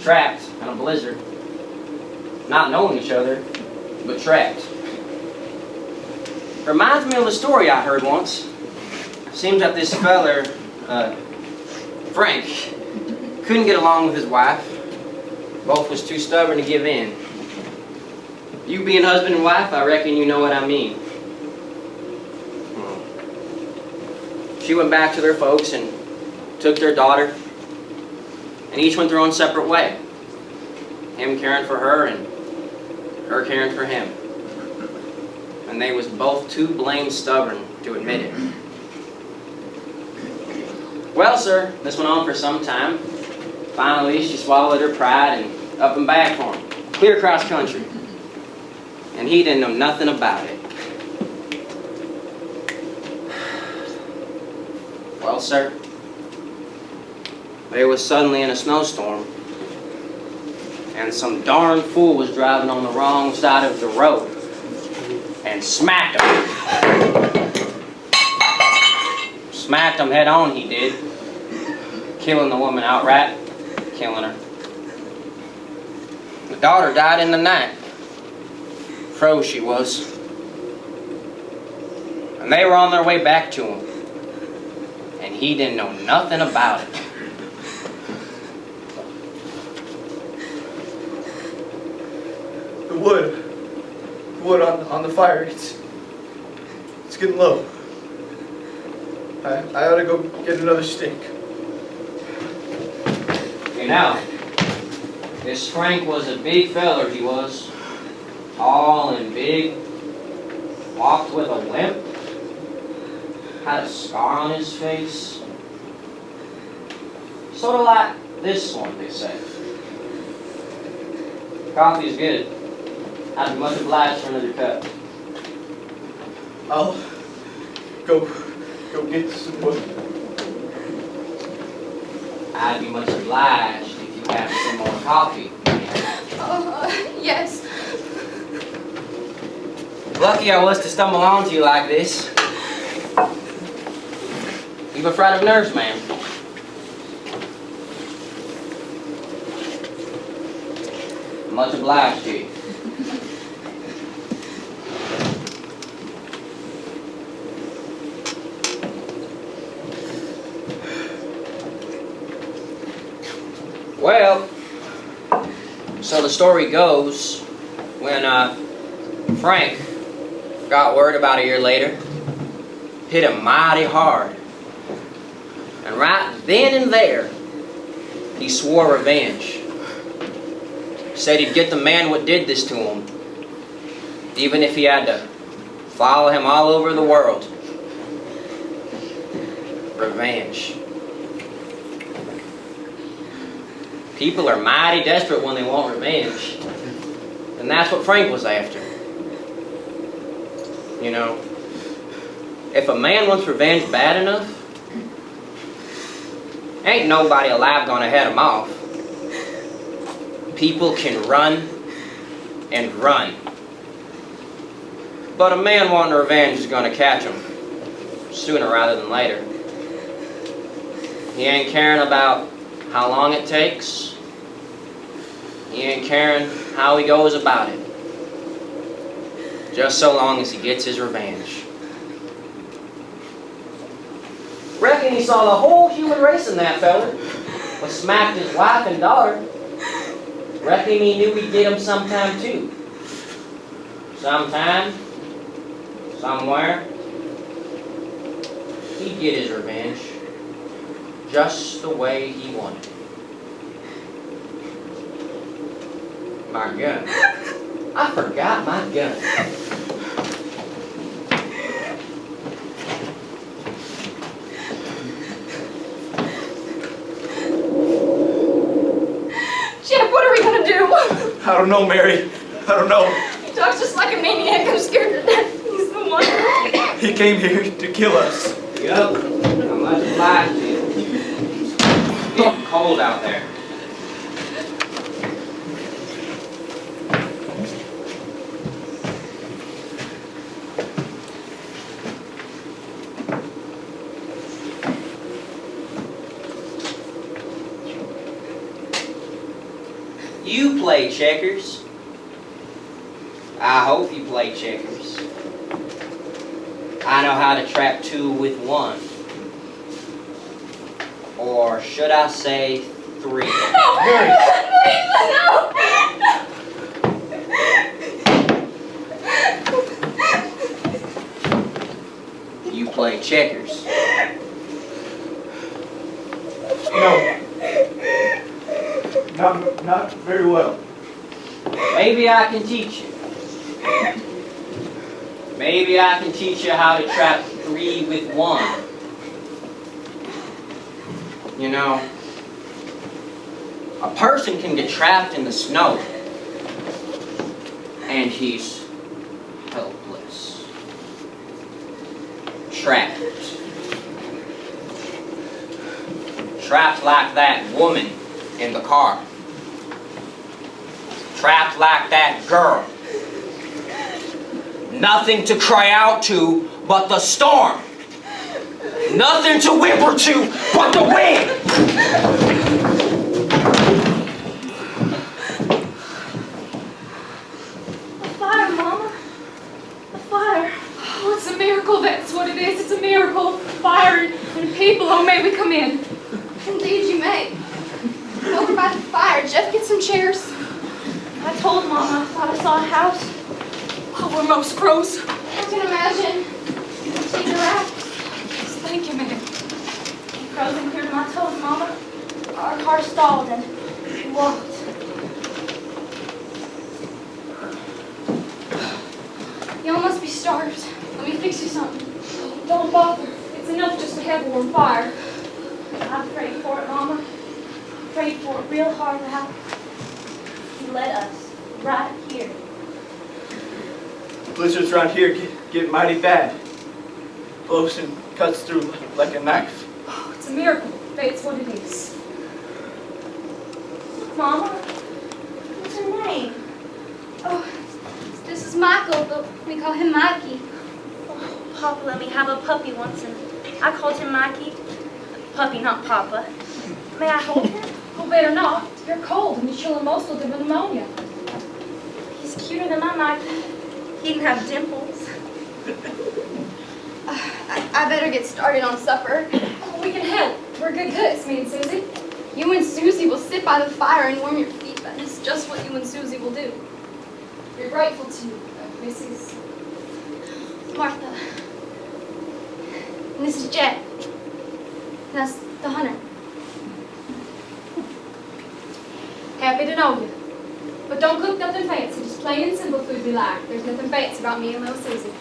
Trapped in a blizzard. Not knowing each other, but trapped. Reminds me of a story I heard once. Seems that this feller, Frank, couldn't get along with his wife. Both was too stubborn to give in. You being husband and wife, I reckon you know what I mean. She went back to their folks and took their daughter, and each went their own separate way. Him caring for her and her caring for him. And they was both too blamed stubborn to admit it. Well, sir, this went on for some time. Finally, she swallowed her pride and up and back for him, clear across country. And he didn't know nothing about it. Well, sir, they was suddenly in a snowstorm, and some darn fool was driving on the wrong side of the road and smacked him. Smacked him head on, he did. Killing the woman outright, killing her. The daughter died in the night. Froze she was. And they were on their way back to him. And he didn't know nothing about it. The wood on the fire, it's getting low. I ought to go get another stick. Okay, now, this Frank was a big feller, he was. Tall and big. Walked with a limp. Had a scar on his face. Sort of like this one, they say. Coffee's good. I'd be much obliged for another cup. I'll go get some wood. I'd be much obliged if you have some more coffee. Oh, yes. Lucky I was to stumble onto you like this. You've afraid of nerves, ma'am. Much obliged to you. Well, so the story goes, when Frank got word about a year later, hit him mighty hard. And right then and there, he swore revenge. Said he'd get the man what did this to him, even if he had to follow him all over the world. Revenge. People are mighty desperate when they want revenge. And that's what Frank was after. You know, if a man wants revenge bad enough, ain't nobody alive gonna head him off. People can run and run. But a man wanting revenge is gonna catch him sooner rather than later. He ain't caring about how long it takes. He ain't caring how he goes about it. Just so long as he gets his revenge. Reckon he saw the whole human race in that fella, but smacked his wife and daughter. Reckon he knew he'd get him sometime too. Sometime, somewhere, he'd get his revenge just the way he wanted. My gun. I forgot my gun. Jeff, what are we gonna do? I don't know, Mary. I don't know. He talks just like a maniac. I'm scared to death. He's the one. He came here to kill us. Yup. I'm much obliged to you. It's getting cold out there. You play checkers. I hope you play checkers. I know how to trap two with one. Or should I say three? No! No! You play checkers. No. Not very well. Maybe I can teach you. Maybe I can teach you how to trap three with one. You know, a person can get trapped in the snow and he's helpless. Trapped. Trapped like that woman in the car. Trapped like that girl. Nothing to cry out to but the storm. Nothing to whimper to but the wind. A fire, Mama. A fire. Oh, it's a miracle, that's what it is. It's a miracle. Fire and people. Oh, may we come in? Indeed you may. Over by the fire. Jeff, get some chairs. I told Mama I thought I saw a house. Oh, we're most froze. I can imagine. Take your wrap. Thank you, ma'am. Frozen clear to my toes, Mama. Our car stalled and we walked. Y'all must be starved. Let me fix you something. Don't bother. It's enough just to have a warm fire. I prayed for it, Mama. I prayed for it real hard to happen. He led us right here. Blizzards around here get mighty bad. Blows and cuts through like a knife. Oh, it's a miracle. That's what it is. Mama, what's her name? Oh, this is Michael, but we call him Mikey. Oh, Papa let me have a puppy once, and I called him Mikey. Puppy, not Papa. May I hold him? Oh, better not. You're cold, and you chill him most will give him pneumonia. He's cuter than my Mikey. He didn't have dimples. I better get started on supper. Oh, we can help. We're good cooks, me and Susie. You and Susie will sit by the fire and warm your feet. That is just what you and Susie will do. We're grateful to you, Mrs. Martha. And this is Jet. And that's the hunter. happy to know you. But don't cook nothing fancy, just plain and simple food we like. There's nothing fancy about me and little Susie.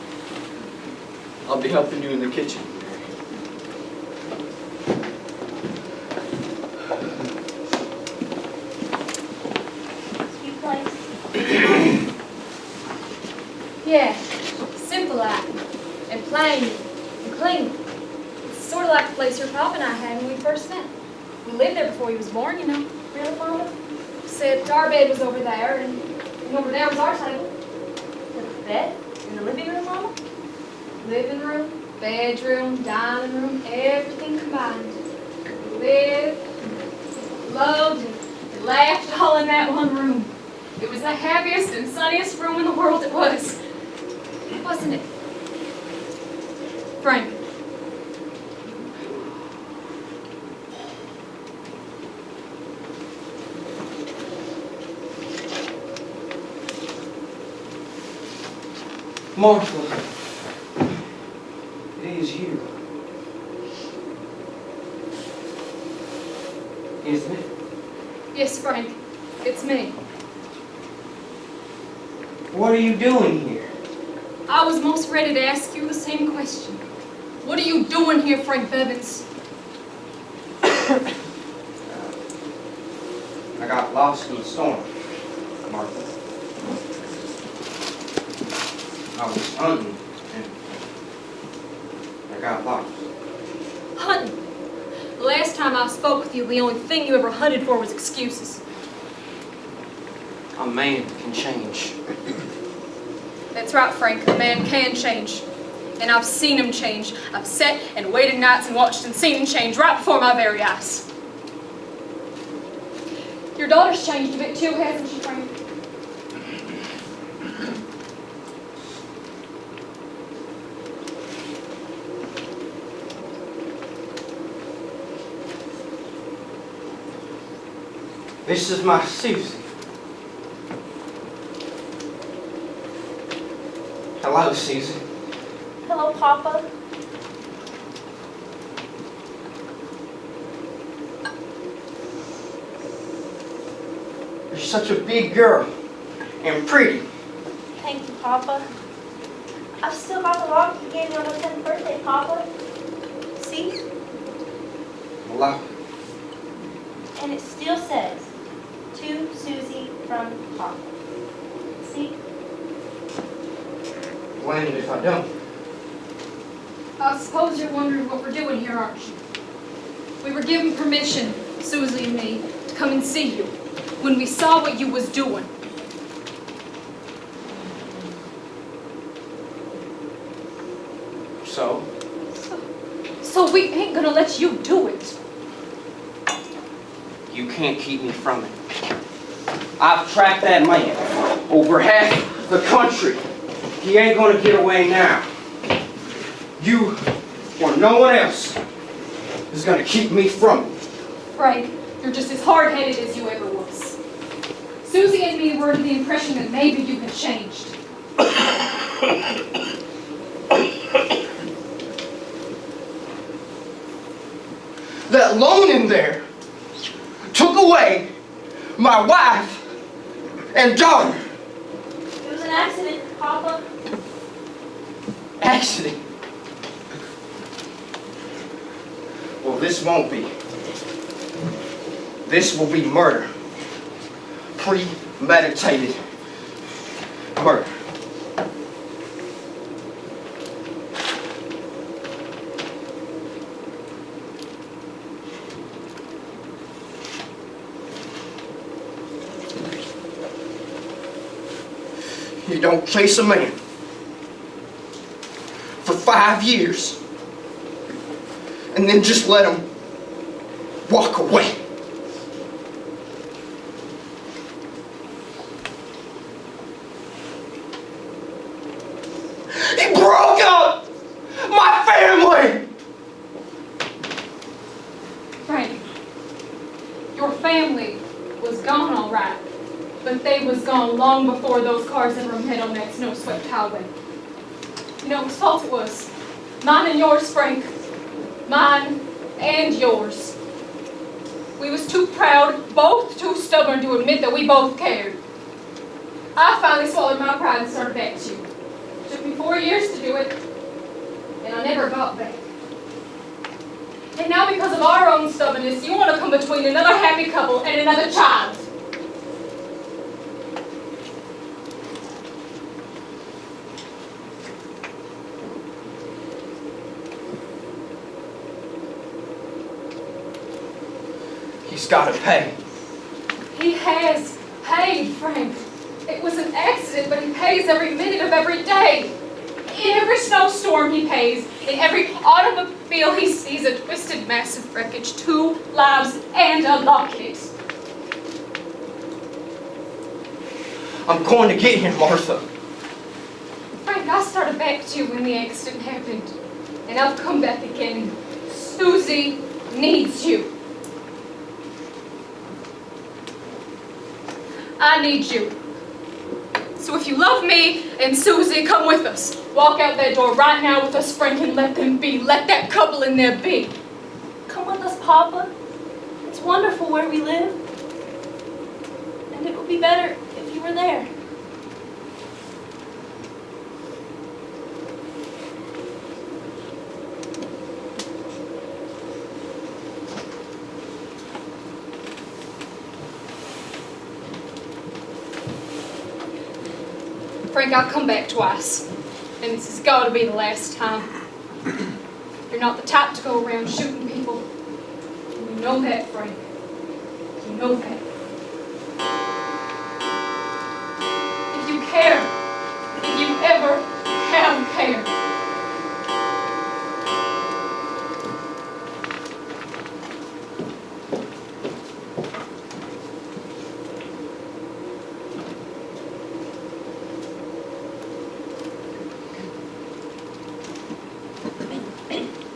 I'll be helping you in the kitchen. Cute place. Yeah, simple like, and plain, and clean. It's sort of like the place your papa and I had when we first met. We lived there before he was born, you know. Really, Mama? Except our bed was over there, and over there was our table. The bed? In the living room, Mama? Living room, bedroom, dining room, everything combined. We lived, loved, and laughed all in that one room. It was the happiest and sunniest room in the world, it was. Wasn't it? Frank. Martha, it is you. Isn't it? Yes, Frank. It's me. What are you doing here? I was most ready to ask you the same question. What are you doing here, Frank Bevins? I got lost in the storm, Martha. I was hunting and I got lost. Hunting. The last time I spoke with you, the only thing you ever hunted for was excuses. A man can change. That's right, Frank. A man can change. And I've seen him change. I've sat and waited nights and watched and seen him change right before my very eyes. Your daughter's changed a bit too, hasn't she, Frank? This is my Susie. Hello, Susie. Hello, Papa. You're such a big girl and pretty. Thank you, Papa. I've still got the lock you gave me on my 10th birthday, Papa. See? Hello. And it still says, to Susie from Papa. See? Blamed if I don't. I suppose you're wondering what we're doing here, aren't you? We were given permission, Susie and me, to come and see you when we saw what you was doing. So? So we ain't gonna let you do it. You can't keep me from it. I've tracked that man over half the country. He ain't gonna get away now. You or no one else is gonna keep me from it. Frank, you're just as hard-headed as you ever was. Susie and me were under the impression that maybe you had changed. That loan in there took away my wife and daughter. It was an accident, Papa. Accident. Well, this won't be. This will be murder. Premeditated murder. You don't chase a man for 5 years and then just let him walk away. He broke up my family. Frank, your family was gone all right, but they was gone long before those cars ever met on that snow-swept highway. You know whose fault it was? Mine and yours, Frank. Mine and yours. We was too proud, both too stubborn to admit that we both cared. I finally swallowed my pride and started back to you. It took me 4 years to do it, and I never got back. And now because of our own stubbornness, you want to come between another happy couple and another child. He's gotta pay. He has paid, Frank. It was an accident, but he pays every minute of every day. In every snowstorm he pays. In every automobile he sees a twisted mass of wreckage, 2 lives and a locket. I'm going to get him, Martha. Frank, I started back to you when the accident happened. And I've come back again. Susie needs you. I need you. So if you love me and Susie, come with us. Walk out that door right now with us, Frank, and let them be. Let that couple in there be. Come with us, Papa. It's wonderful where we live. And it would be better if you were there. Frank, I've come back twice, and this has got to be the last time. You're not the type to go around shooting people. You know that, Frank. You know that. If you care, if you ever have cared,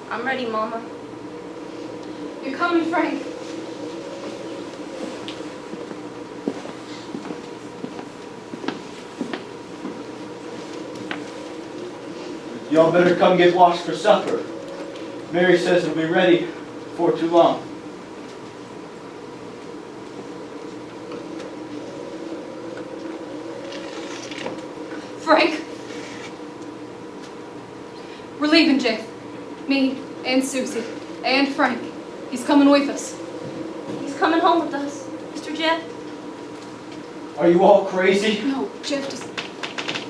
I'm ready, Mama. you're coming, Frank. Y'all better come get washed for supper. Mary says it'll be ready before too long. Frank, we're leaving, Jeff. Me and Susie and Frank. He's coming with us. He's coming home with us, Mr. Jeff. Are you all crazy? No, Jeff, just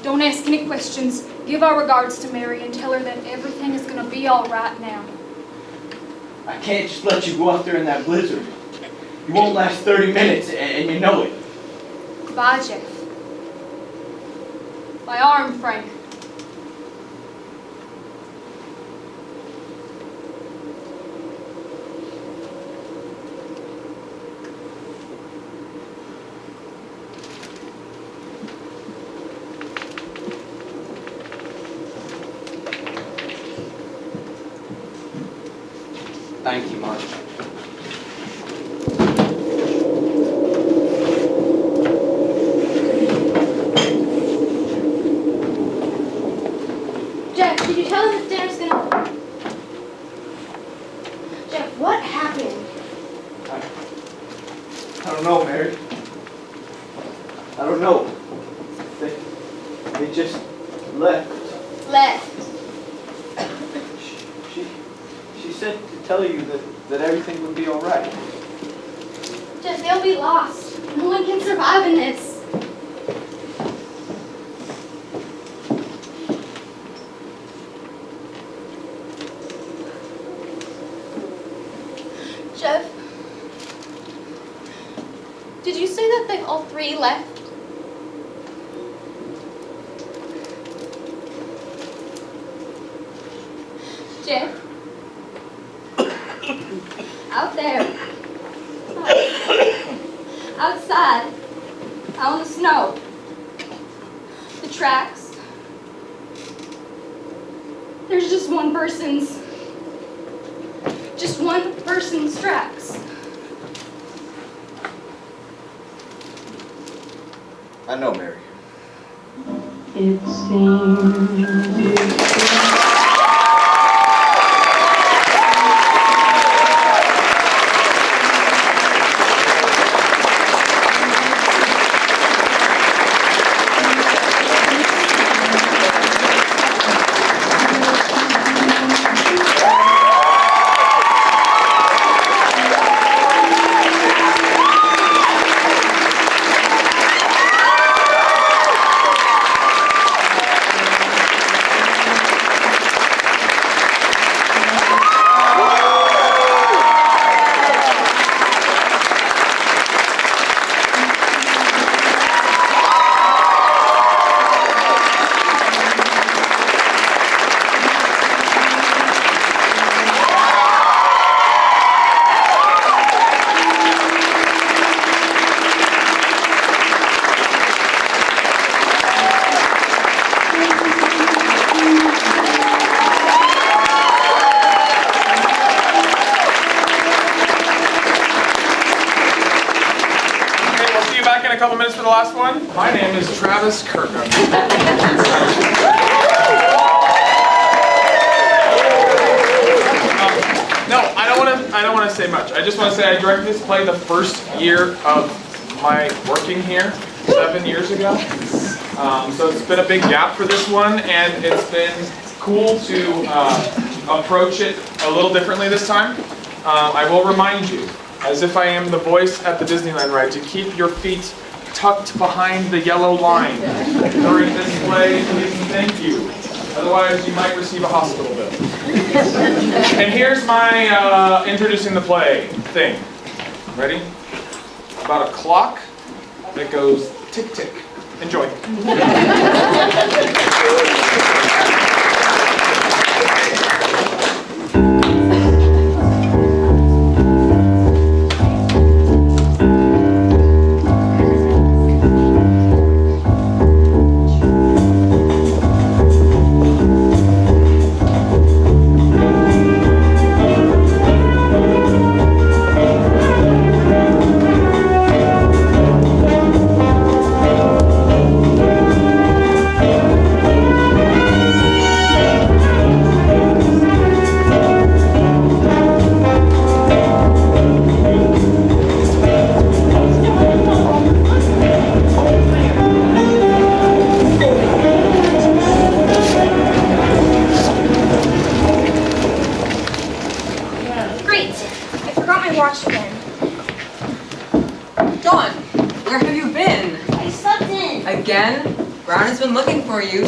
don't ask any questions. Give our regards to Mary and tell her that everything is going to be all right now. I can't just let you go out there in that blizzard. You won't last 30 minutes, and you know it. Bye, Jeff. My arm, Frank. Thank you, Mark. Jeff, did you tell him that dinner's gonna... Jeff, what happened? I don't know, Mary. I don't know. They just left. Left. She said to tell you that everything would be all right. Jeff, they'll be lost. No one can survive in this. Jeff, did you say that they all 3 left? Jeff? Out there. Outside. Out in the snow. The tracks. There's just one person's tracks. I know, Mary. It seems in a couple minutes for the last one. My name is Travis Kerr. No, I don't want to say much. I just want to say I directed this play the first year of my working here, 7 years ago. So it's been a big gap for this one, and it's been cool to approach it a little differently this time. I will remind you, as if I am the voice at the Disneyland ride, to keep your feet tucked behind the yellow line during this play. Please and thank you. Otherwise, you might receive a hospital bill. And here's my introducing the play thing. Ready? About a clock that goes tick tick. Enjoy.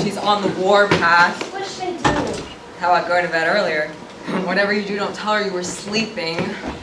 She's on the warpath. What should I do? How about going to bed earlier? Whatever you do, don't tell her you were sleeping.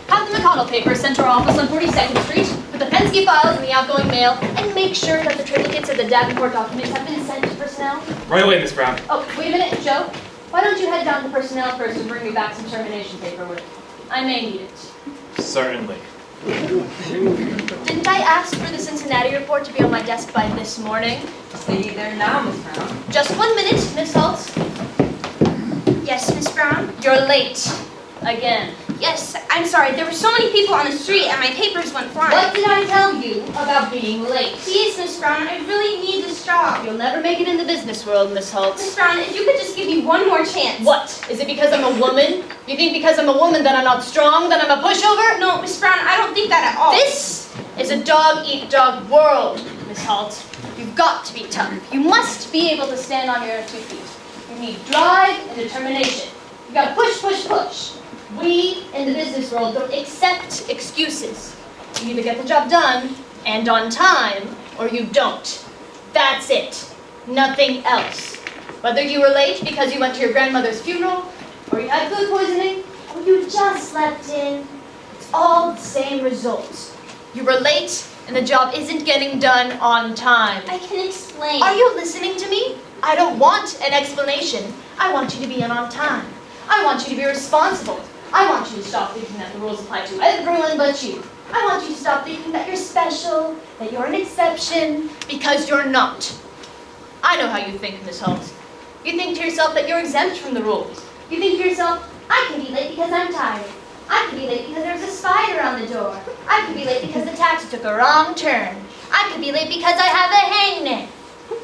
Have the McConnell papers sent to our office on 42nd Street, put the Penske files in the outgoing mail, and make sure that the triplicates of the Davenport documents have been sent to personnel. Right away, Miss Brown. Oh, wait a minute, Joe. Why don't you head down to personnel first and bring me back some termination paperwork? I may need it. Certainly. Didn't I ask for the Cincinnati report to be on my desk by this morning? See, there now, Miss Brown. Just 1 minute, Miss Holtz. Yes, Miss Brown? You're late. Again. Yes, I'm sorry. There were so many people on the street and my papers went flying. What did I tell you about being late? Please, Miss Brown, I really need this job. You'll never make it in the business world, Miss Holtz. Miss Brown, if you could just give me one more chance. What? Is it because I'm a woman? You think because I'm a woman that I'm not strong, that I'm a pushover? No, Miss Brown, I don't think that at all. This is a dog-eat-dog world, Miss Holtz. You've got to be tough. You must be able to stand on your 2 feet. You need drive and determination. You gotta push, push, push. We in the business world don't accept excuses. You either get the job done and on time, or you don't. That's it. Nothing else. Whether you were late because you went to your grandmother's funeral, or you had food poisoning, or you just slept in, it's all the same results. You were late, and the job isn't getting done on time. I can explain. Are you listening to me? I don't want an explanation. I want you to be in on time. I want you to be responsible. I want you to stop thinking that the rules apply to everyone but you. I want you to stop thinking that you're special, that you're an exception, because you're not. I know how you think, Miss Holmes. You think to yourself that you're exempt from the rules. You think to yourself, I can be late because I'm tired. I can be late because there's a spider on the door. I can be late because the taxi took a wrong turn. I could be late because I have a hangnail.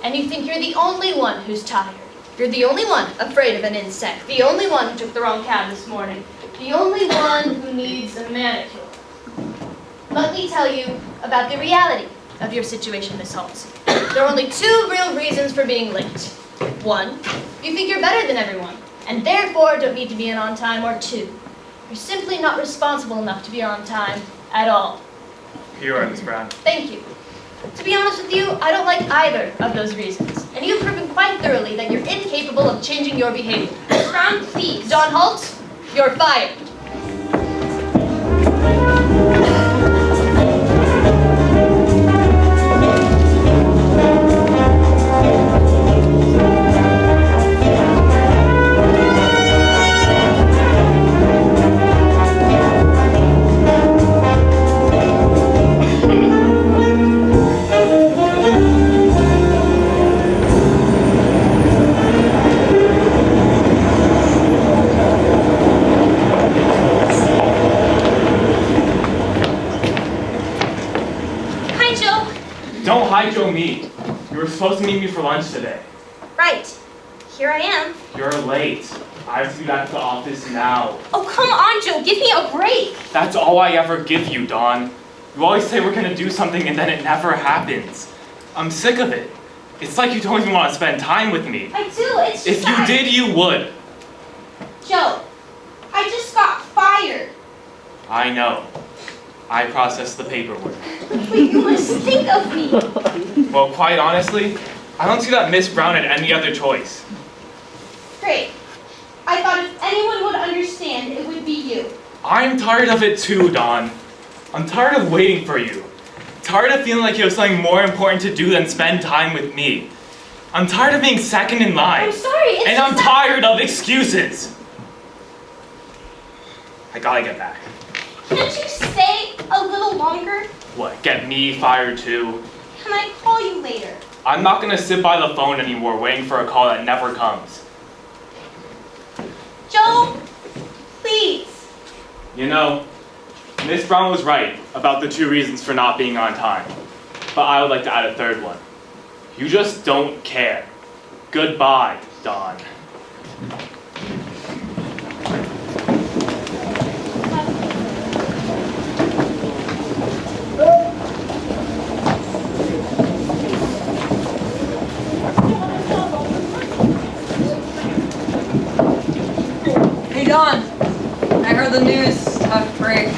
And you think you're the only one who's tired. You're the only one afraid of an insect. The only one who took the wrong cab this morning. The only one who needs a manicure. Let me tell you about the reality of your situation, Miss Holmes. There are only 2 real reasons for being late. 1, you think you're better than everyone, and therefore don't need to be in on time, or 2, you're simply not responsible enough to be on time at all. You are, Miss Brown. Thank you. To be honest with you, I don't like either of those reasons, and you've proven quite thoroughly that you're incapable of changing your behavior. Miss Brown, please. Don Holt, you're fired. Don't hide Joe me. You were supposed to meet me for lunch today. Right. Here I am. You're late. I have to be back to the office now. Oh, come on, Joe. Give me a break. That's all I ever give you, Dawn. You always say we're gonna do something and then it never happens. I'm sick of it. It's like you don't even want to spend time with me. I do. It's just If you did, you would. Joe, I just got fired. I know. I processed the paperwork. But you must think of me. Well, quite honestly, I don't see that Miss Brown had any other choice. Great. I thought if anyone would understand, it would be you. I'm tired of it too, Dawn. I'm tired of waiting for you. Tired of feeling like you have something more important to do than spend time with me. I'm tired of being second in line. I'm sorry. And I'm tired of excuses. I gotta get back. Can't you stay a little longer? What, get me fired too? Can I call you later? I'm not gonna sit by the phone anymore waiting for a call that never comes. Joe, please. You know, Miss Brown was right about the 2 reasons for not being on time. But I would like to add a third one. You just don't care. Goodbye, Dawn. Hey, Dawn. I heard the news. Tough break.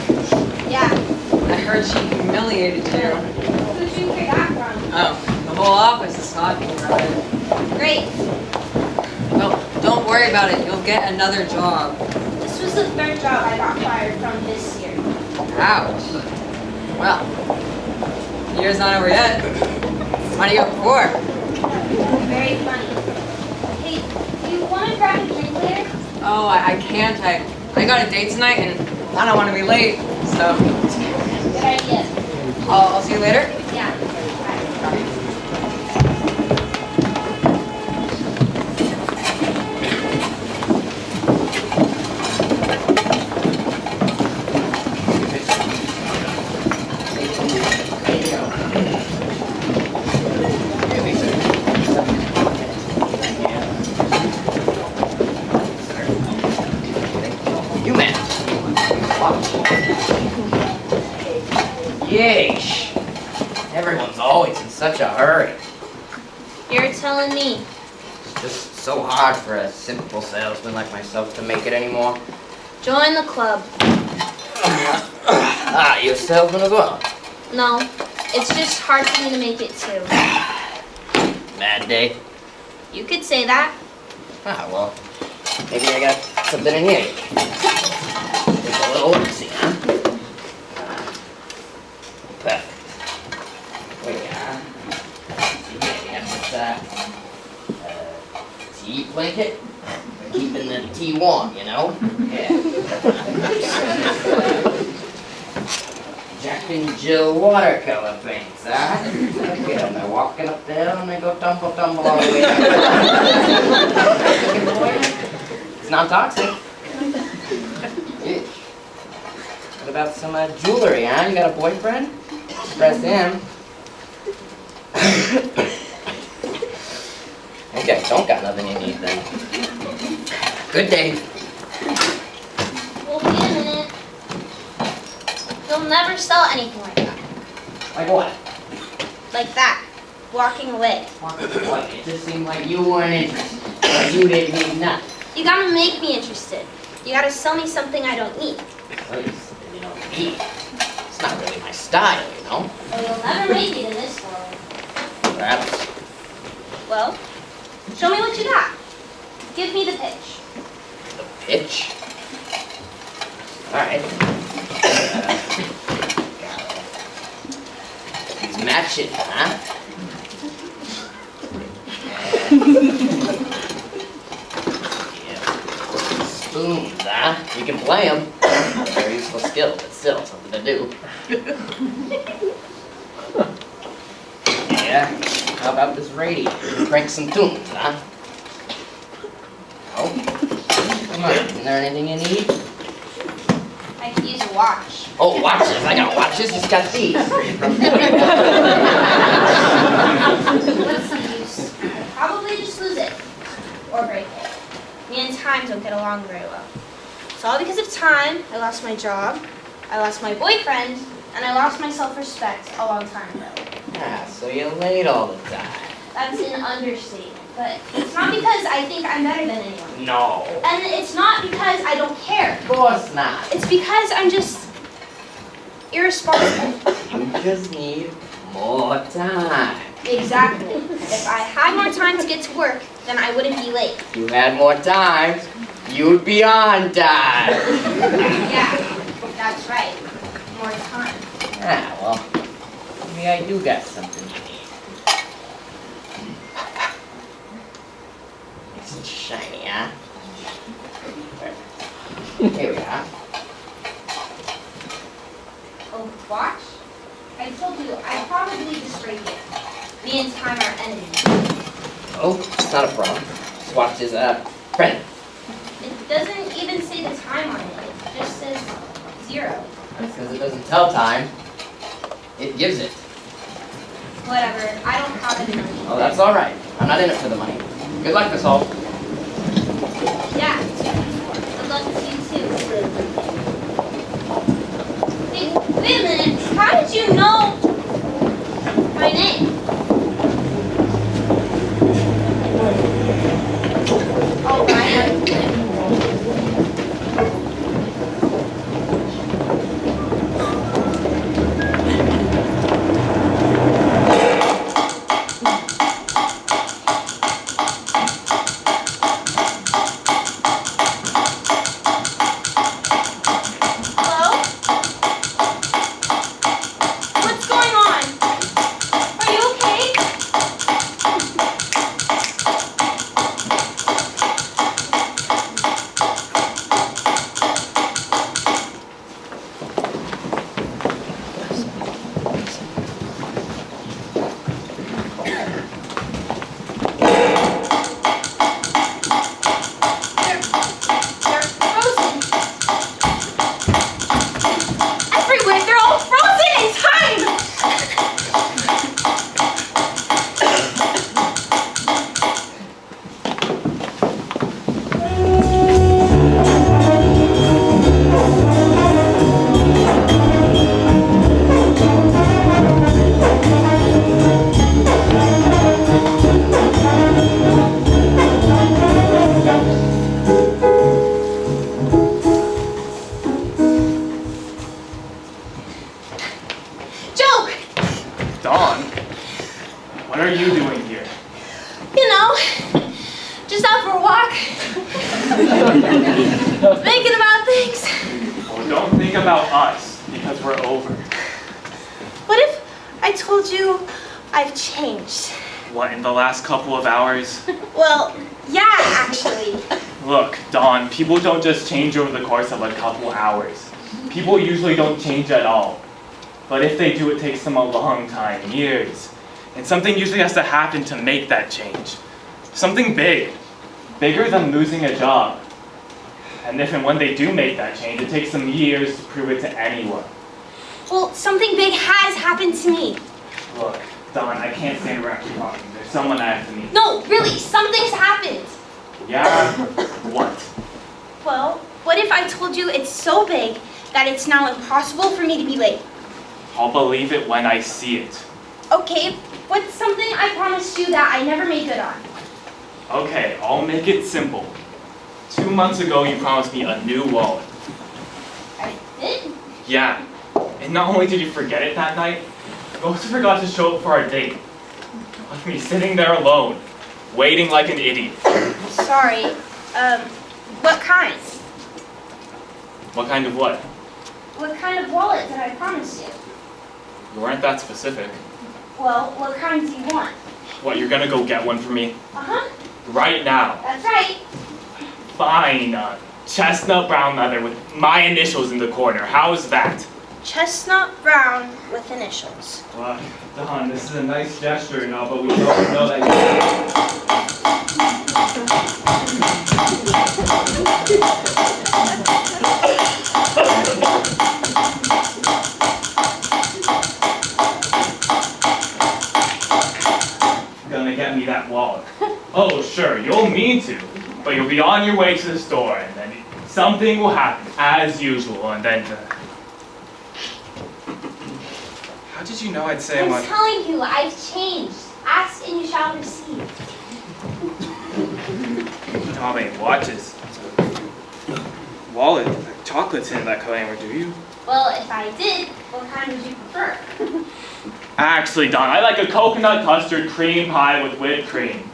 Yeah. I heard she humiliated you. Who'd you hear that from? Oh, the whole office is talking about it. Great. Well, don't worry about it. You'll get another job. This was the 3rd job I got fired from this year. Ouch. Well, the year's not over yet. Why do you go before? Very funny. Hey, do you want to grab a drink later? Oh, I can't. I got a date tonight and I don't want to be late, so Good idea. I'll see you later. Yeah. Bye. Yeesh. Everyone's always in such a hurry. You're telling me. It's just so hard for a simple salesman like myself to make it anymore. Join the club. Ah, you a salesman as well? No, it's just hard for me to make it too. Bad day. You could say that. Ah, well, maybe I got something in here. Just a little oopsie, huh? Perfect. Wait, yeah, tea blanket for keeping the tea warm, you know? Yeah. Jack and Jill watercolor paints, huh? Look at them, they're walking up there and they go tumble all the way down. It's non-toxic. What about some jewelry, huh? You got a boyfriend? Impress him. Okay, don't got nothing you need then. Good day. Well, wait a minute. You'll never sell anything like that. Like what? Like that. Walking away. What? It just seemed like you weren't interested. Or you didn't need nothing. You gotta make me interested. You gotta sell me something I don't need. Well, you don't need. It's not really my style, you know? Well, you'll never make it in this world. Perhaps. Well, show me what you got. Give me the pitch. The pitch? Alright. These matches, huh? Yeah. Spoons, huh? You can play them. Very useful skill, but still something to do. Yeah. How about this radio? Crank some tunes, huh? Oh. Come on. Isn't there anything you need? I could use a watch. Oh, watches. I got watches. Just got these. What's the use? I'll probably just lose it. Or break it. Me and time don't get along very well. It's all because of time. I lost my job, I lost my boyfriend, and I lost my self-respect a long time ago. Ah, so you're late all the time. That's an understatement. But it's not because I think I'm better than anyone. No. And it's not because I don't care. Of course not. It's because I'm just irresponsible. You just need more time. Exactly. If I had more time to get to work, then I wouldn't be late. If you had more time, you'd be on time. Yeah, that's right. More time. Ah, well, maybe I do got something you need. It's shiny, huh? Here we are. Oh, watch? I told you, I probably just break it. Me and time are enemies. Oh, it's not a problem. Swatch is a friend. It doesn't even say the time on it. It just says 0. That's because it doesn't tell time. It gives it. Whatever, I don't have any money. Oh, that's all right. I'm not in it for the money. Good luck, Miss Hall. Yeah, good luck to you too. Hey, wait a minute. How did you know my name? Oh, Ryan. Thinking about things. Well, don't think about us, because we're over. What if I told you I've changed? What, in the last couple of hours? Well, yeah, actually. Look, Dawn, people don't just change over the course of a couple hours. People usually don't change at all. But if they do, it takes them a long time, years. And something usually has to happen to make that change. Something big. Bigger than losing a job. And if and when they do make that change, it takes them years to prove it to anyone. Well, something big has happened to me. Look, Dawn, I can't stand around here talking. There's someone I have to meet. No, really, something's happened. Yeah? What? Well, what if I told you it's so big that it's now impossible for me to be late? I'll believe it when I see it. Okay, what's something I promised you that I never made good on? Okay, I'll make it simple. 2 months ago, you promised me a new wallet. I did? Yeah. And not only did you forget it that night, you also forgot to show up for our date. Left me sitting there alone, waiting like an idiot. Sorry. What kind? What kind of what? What kind of wallet did I promise you? You weren't that specific. Well, what kind do you want? What, you're gonna go get one for me? Uh-huh. Right now. That's right. Fine. Chestnut brown leather with my initials in the corner. How's that? Chestnut brown with initials. Look, Don, this is a nice gesture and all, but we don't know that me that wallet. Oh, sure, you'll mean to, but you'll be on your way to the store, and then something will happen, as usual, and then... How did you know I'd say I'm telling you, I've changed. Ask and you shall receive. Tommy, watches. Wallet, chocolates in that colander, do you? Well, if I did, what kind would you prefer? Actually, Don, I like a coconut custard cream pie with whipped cream.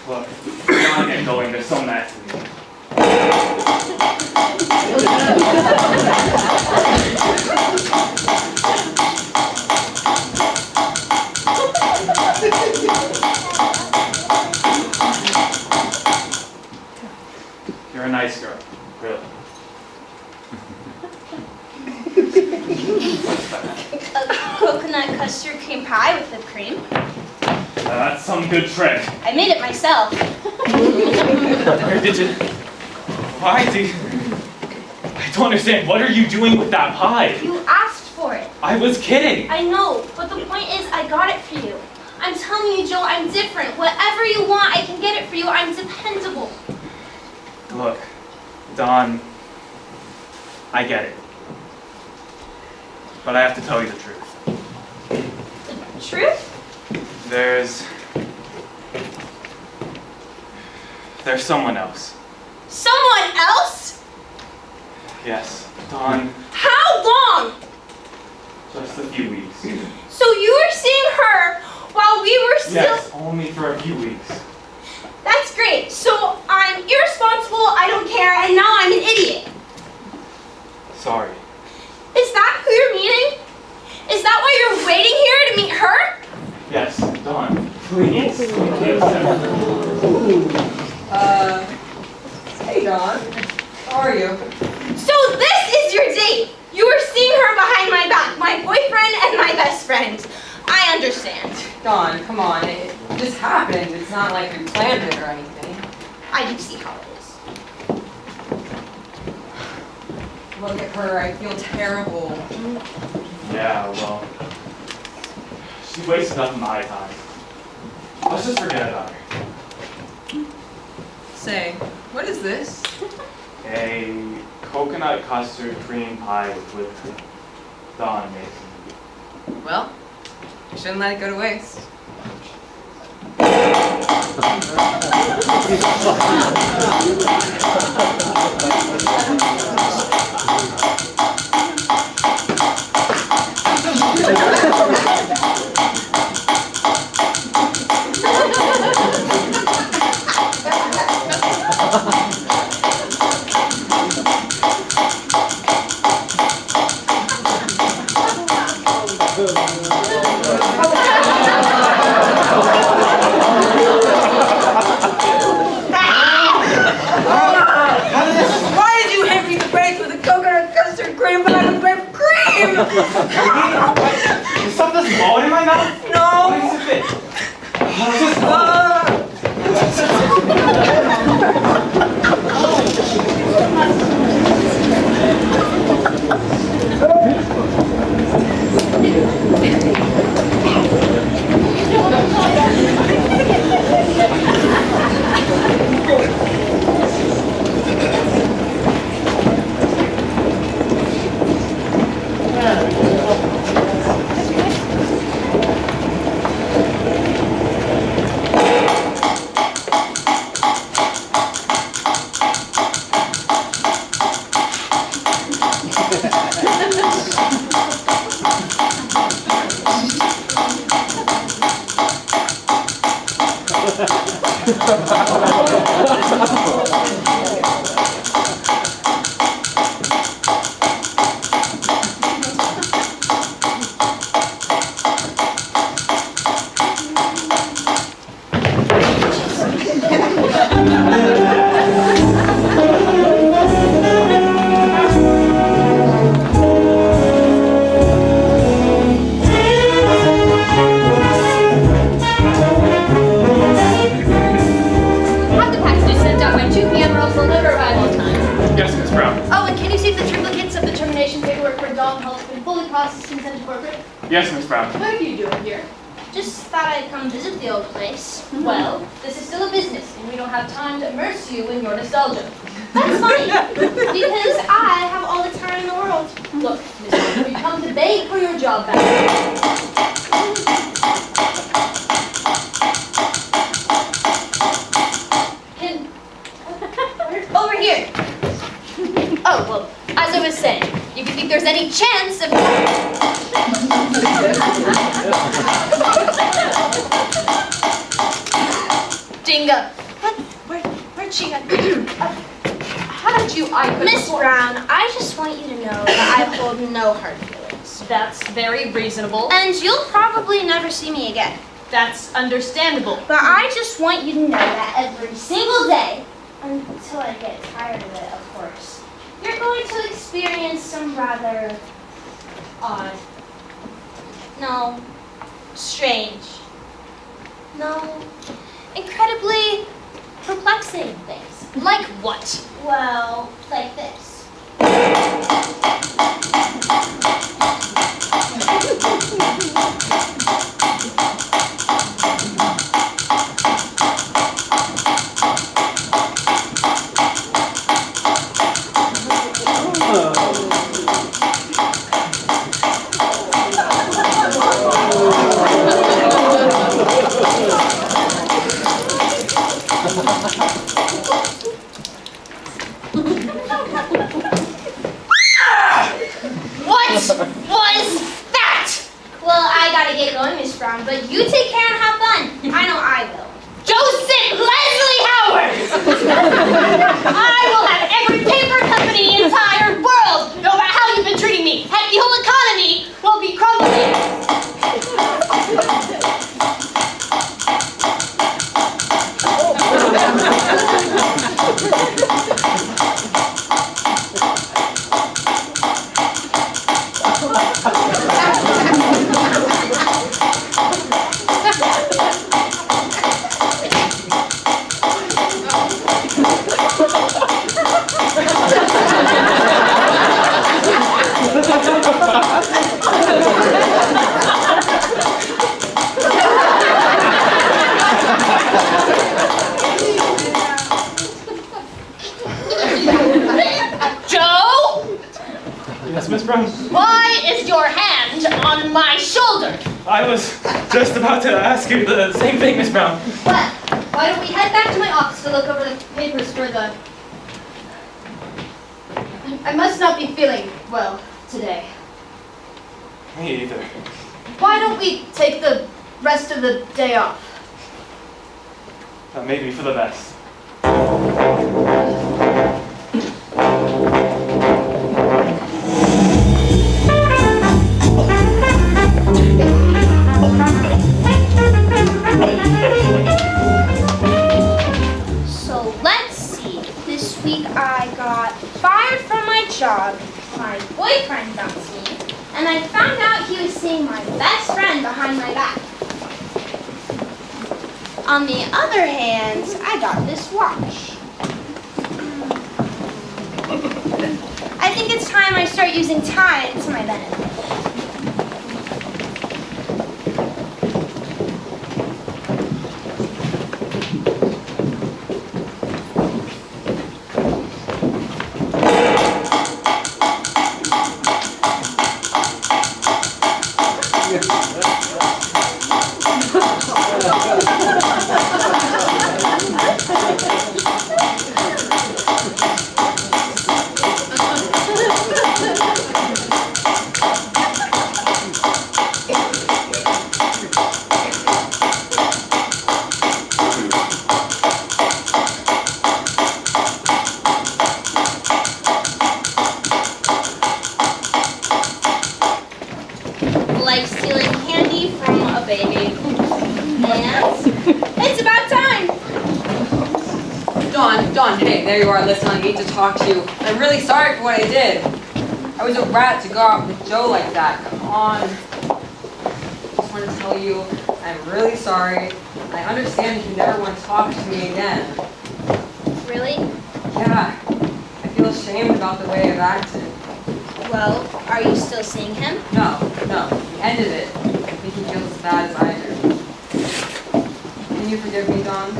Look, I gotta get going, there's so much to do. You're a nice girl, really. A coconut custard cream pie with whipped cream. That's some good trick. I made it myself. Did you? Why did you? I don't understand. What are you doing with that pie? You asked for it. I was kidding. I know, but the point is I got it for you. I'm telling you, Joe, I'm different. Whatever you want, I can get it for you. I'm dependable. Look, Don, I get it. But I have to tell you the truth. The truth? There's someone else. Someone else? Yes, Don, How long? just a few weeks. So you were seeing her while we were still... Yes, only for a few weeks. That's great. So I'm irresponsible, I don't care, and now I'm an idiot. Sorry. Is that who you're meeting? Is that why you're waiting here to meet her? Yes, Don, please. Hey Don, how are you? So this is your date. You were seeing her behind my back, my boyfriend and my best friend. I understand. Don, come on, it just happened. It's not like we planned it or anything. I do see how it is. Look at her, I feel terrible. Yeah, well, she wasted up my time. Let's just forget about her. Say, what is this? A coconut custard cream pie with whipped cream. Don made it. Well, you shouldn't let it go to waste. Why did you hit me in the face with a coconut custard cream pie with whipped cream? You stuffed this ball in my mouth? No. Why does it fit? Have the packages sent out by 2 p.m. or else they'll never arrive on time. Yes, Miss Brown. Oh, and can you see if the triplicates of the termination paperwork for Dom Health have been fully processed and sent to corporate? Yes, Miss Brown. What are you doing here? Just thought I'd come visit the old place. Well, this is still a business, and we don't have time to immerse you in your nostalgia. That's funny, because I have all the time in the world. Look, mister, we come to beg for your job back. Over here. Oh, well, as I was saying, if you think there's any chance of... Dinga. Where'd she go? How did you... Miss Brown, I just want you to know that I hold no hard feelings. That's very reasonable. And you'll probably never see me again. That's understandable. But I just want you to know that every single day, until I get tired of it, of course, you're going to experience some rather odd, no, strange, no, incredibly perplexing things. Like what? Well, like this. What was that? Well, I gotta get going, Miss Brown, but you take care and have fun. I know I will. Joseph Leslie Howard! I will have every paper company in the entire world know about how you've been treating me. Heck, the whole economy will be crumbling. Yes, Miss Brown? Why is your hand on my shoulder? I was just about to ask you the same thing, Miss Brown. Well, why don't we head back to my office to look over the papers for the... I must not be feeling well today. Me either. Why don't we take the rest of the day off? That may be for the best. So let's see. This week I got fired from my job. My boyfriend dumped me. And I found out he was seeing my best friend behind my back. On the other hand, I got this watch. I think it's time I start using time to my benefit. Like stealing candy from a baby. And it's about time. Dawn, hey, there you are. Listen, I need to talk to you. I'm really sorry for what I did. I was a rat to go out with Joe like that. Come on. Just want to tell you, I'm really sorry. I understand if you never want to talk to me again. Really? Yeah. I feel ashamed about the way I've acted. Well, are you still seeing him? No. He ended it. I think he feels as bad as I do. you forgive me, Don?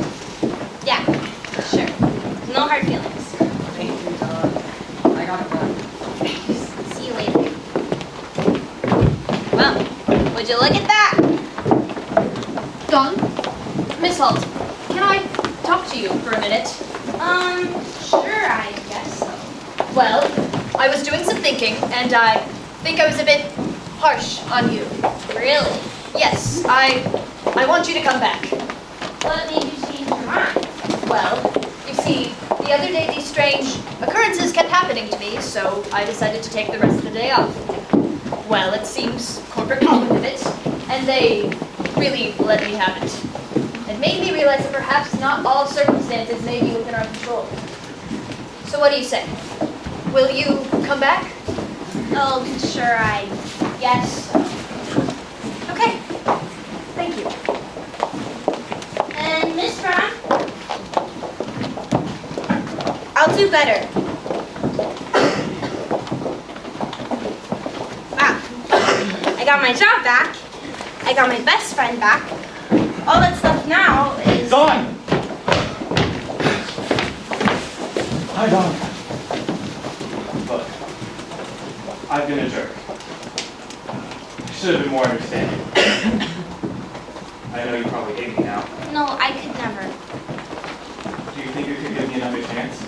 Yeah, sure. No hard feelings. Thank you, Don. I gotta run. See you later. Well, would you look at that? Don? Miss Holt, can I talk to you for a minute? Sure, I guess so. Well, I was doing some thinking, and I think I was a bit harsh on you. Really? Yes, I want you to come back. What made you change your mind? Well, you see, the other day these strange occurrences kept happening to me, so I decided to take the rest of the day off. Well, it seems corporate called with it, and they really let me have it. It made me realize that perhaps not all circumstances may be within our control. So what do you say? Will you come back? Oh, sure, I guess so. Okay. Thank you. And Miss Brown? I'll do better. Wow. I got my job back. I got my best friend back. All that's left now is... Don! Hi, Don. Look, I've been a jerk. I should have been more understanding. I know you probably hate me now. No, I could never. Do you think you could give me another chance?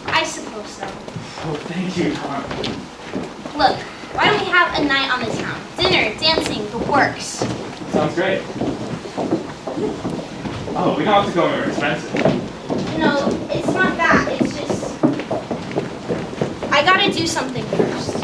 I suppose so. Oh, thank you, Don. Look, why don't we have a night on the town? Dinner, dancing, the works. Sounds great. Oh, we don't have to go anywhere expensive. No, it's not that. It's just... I gotta do something first.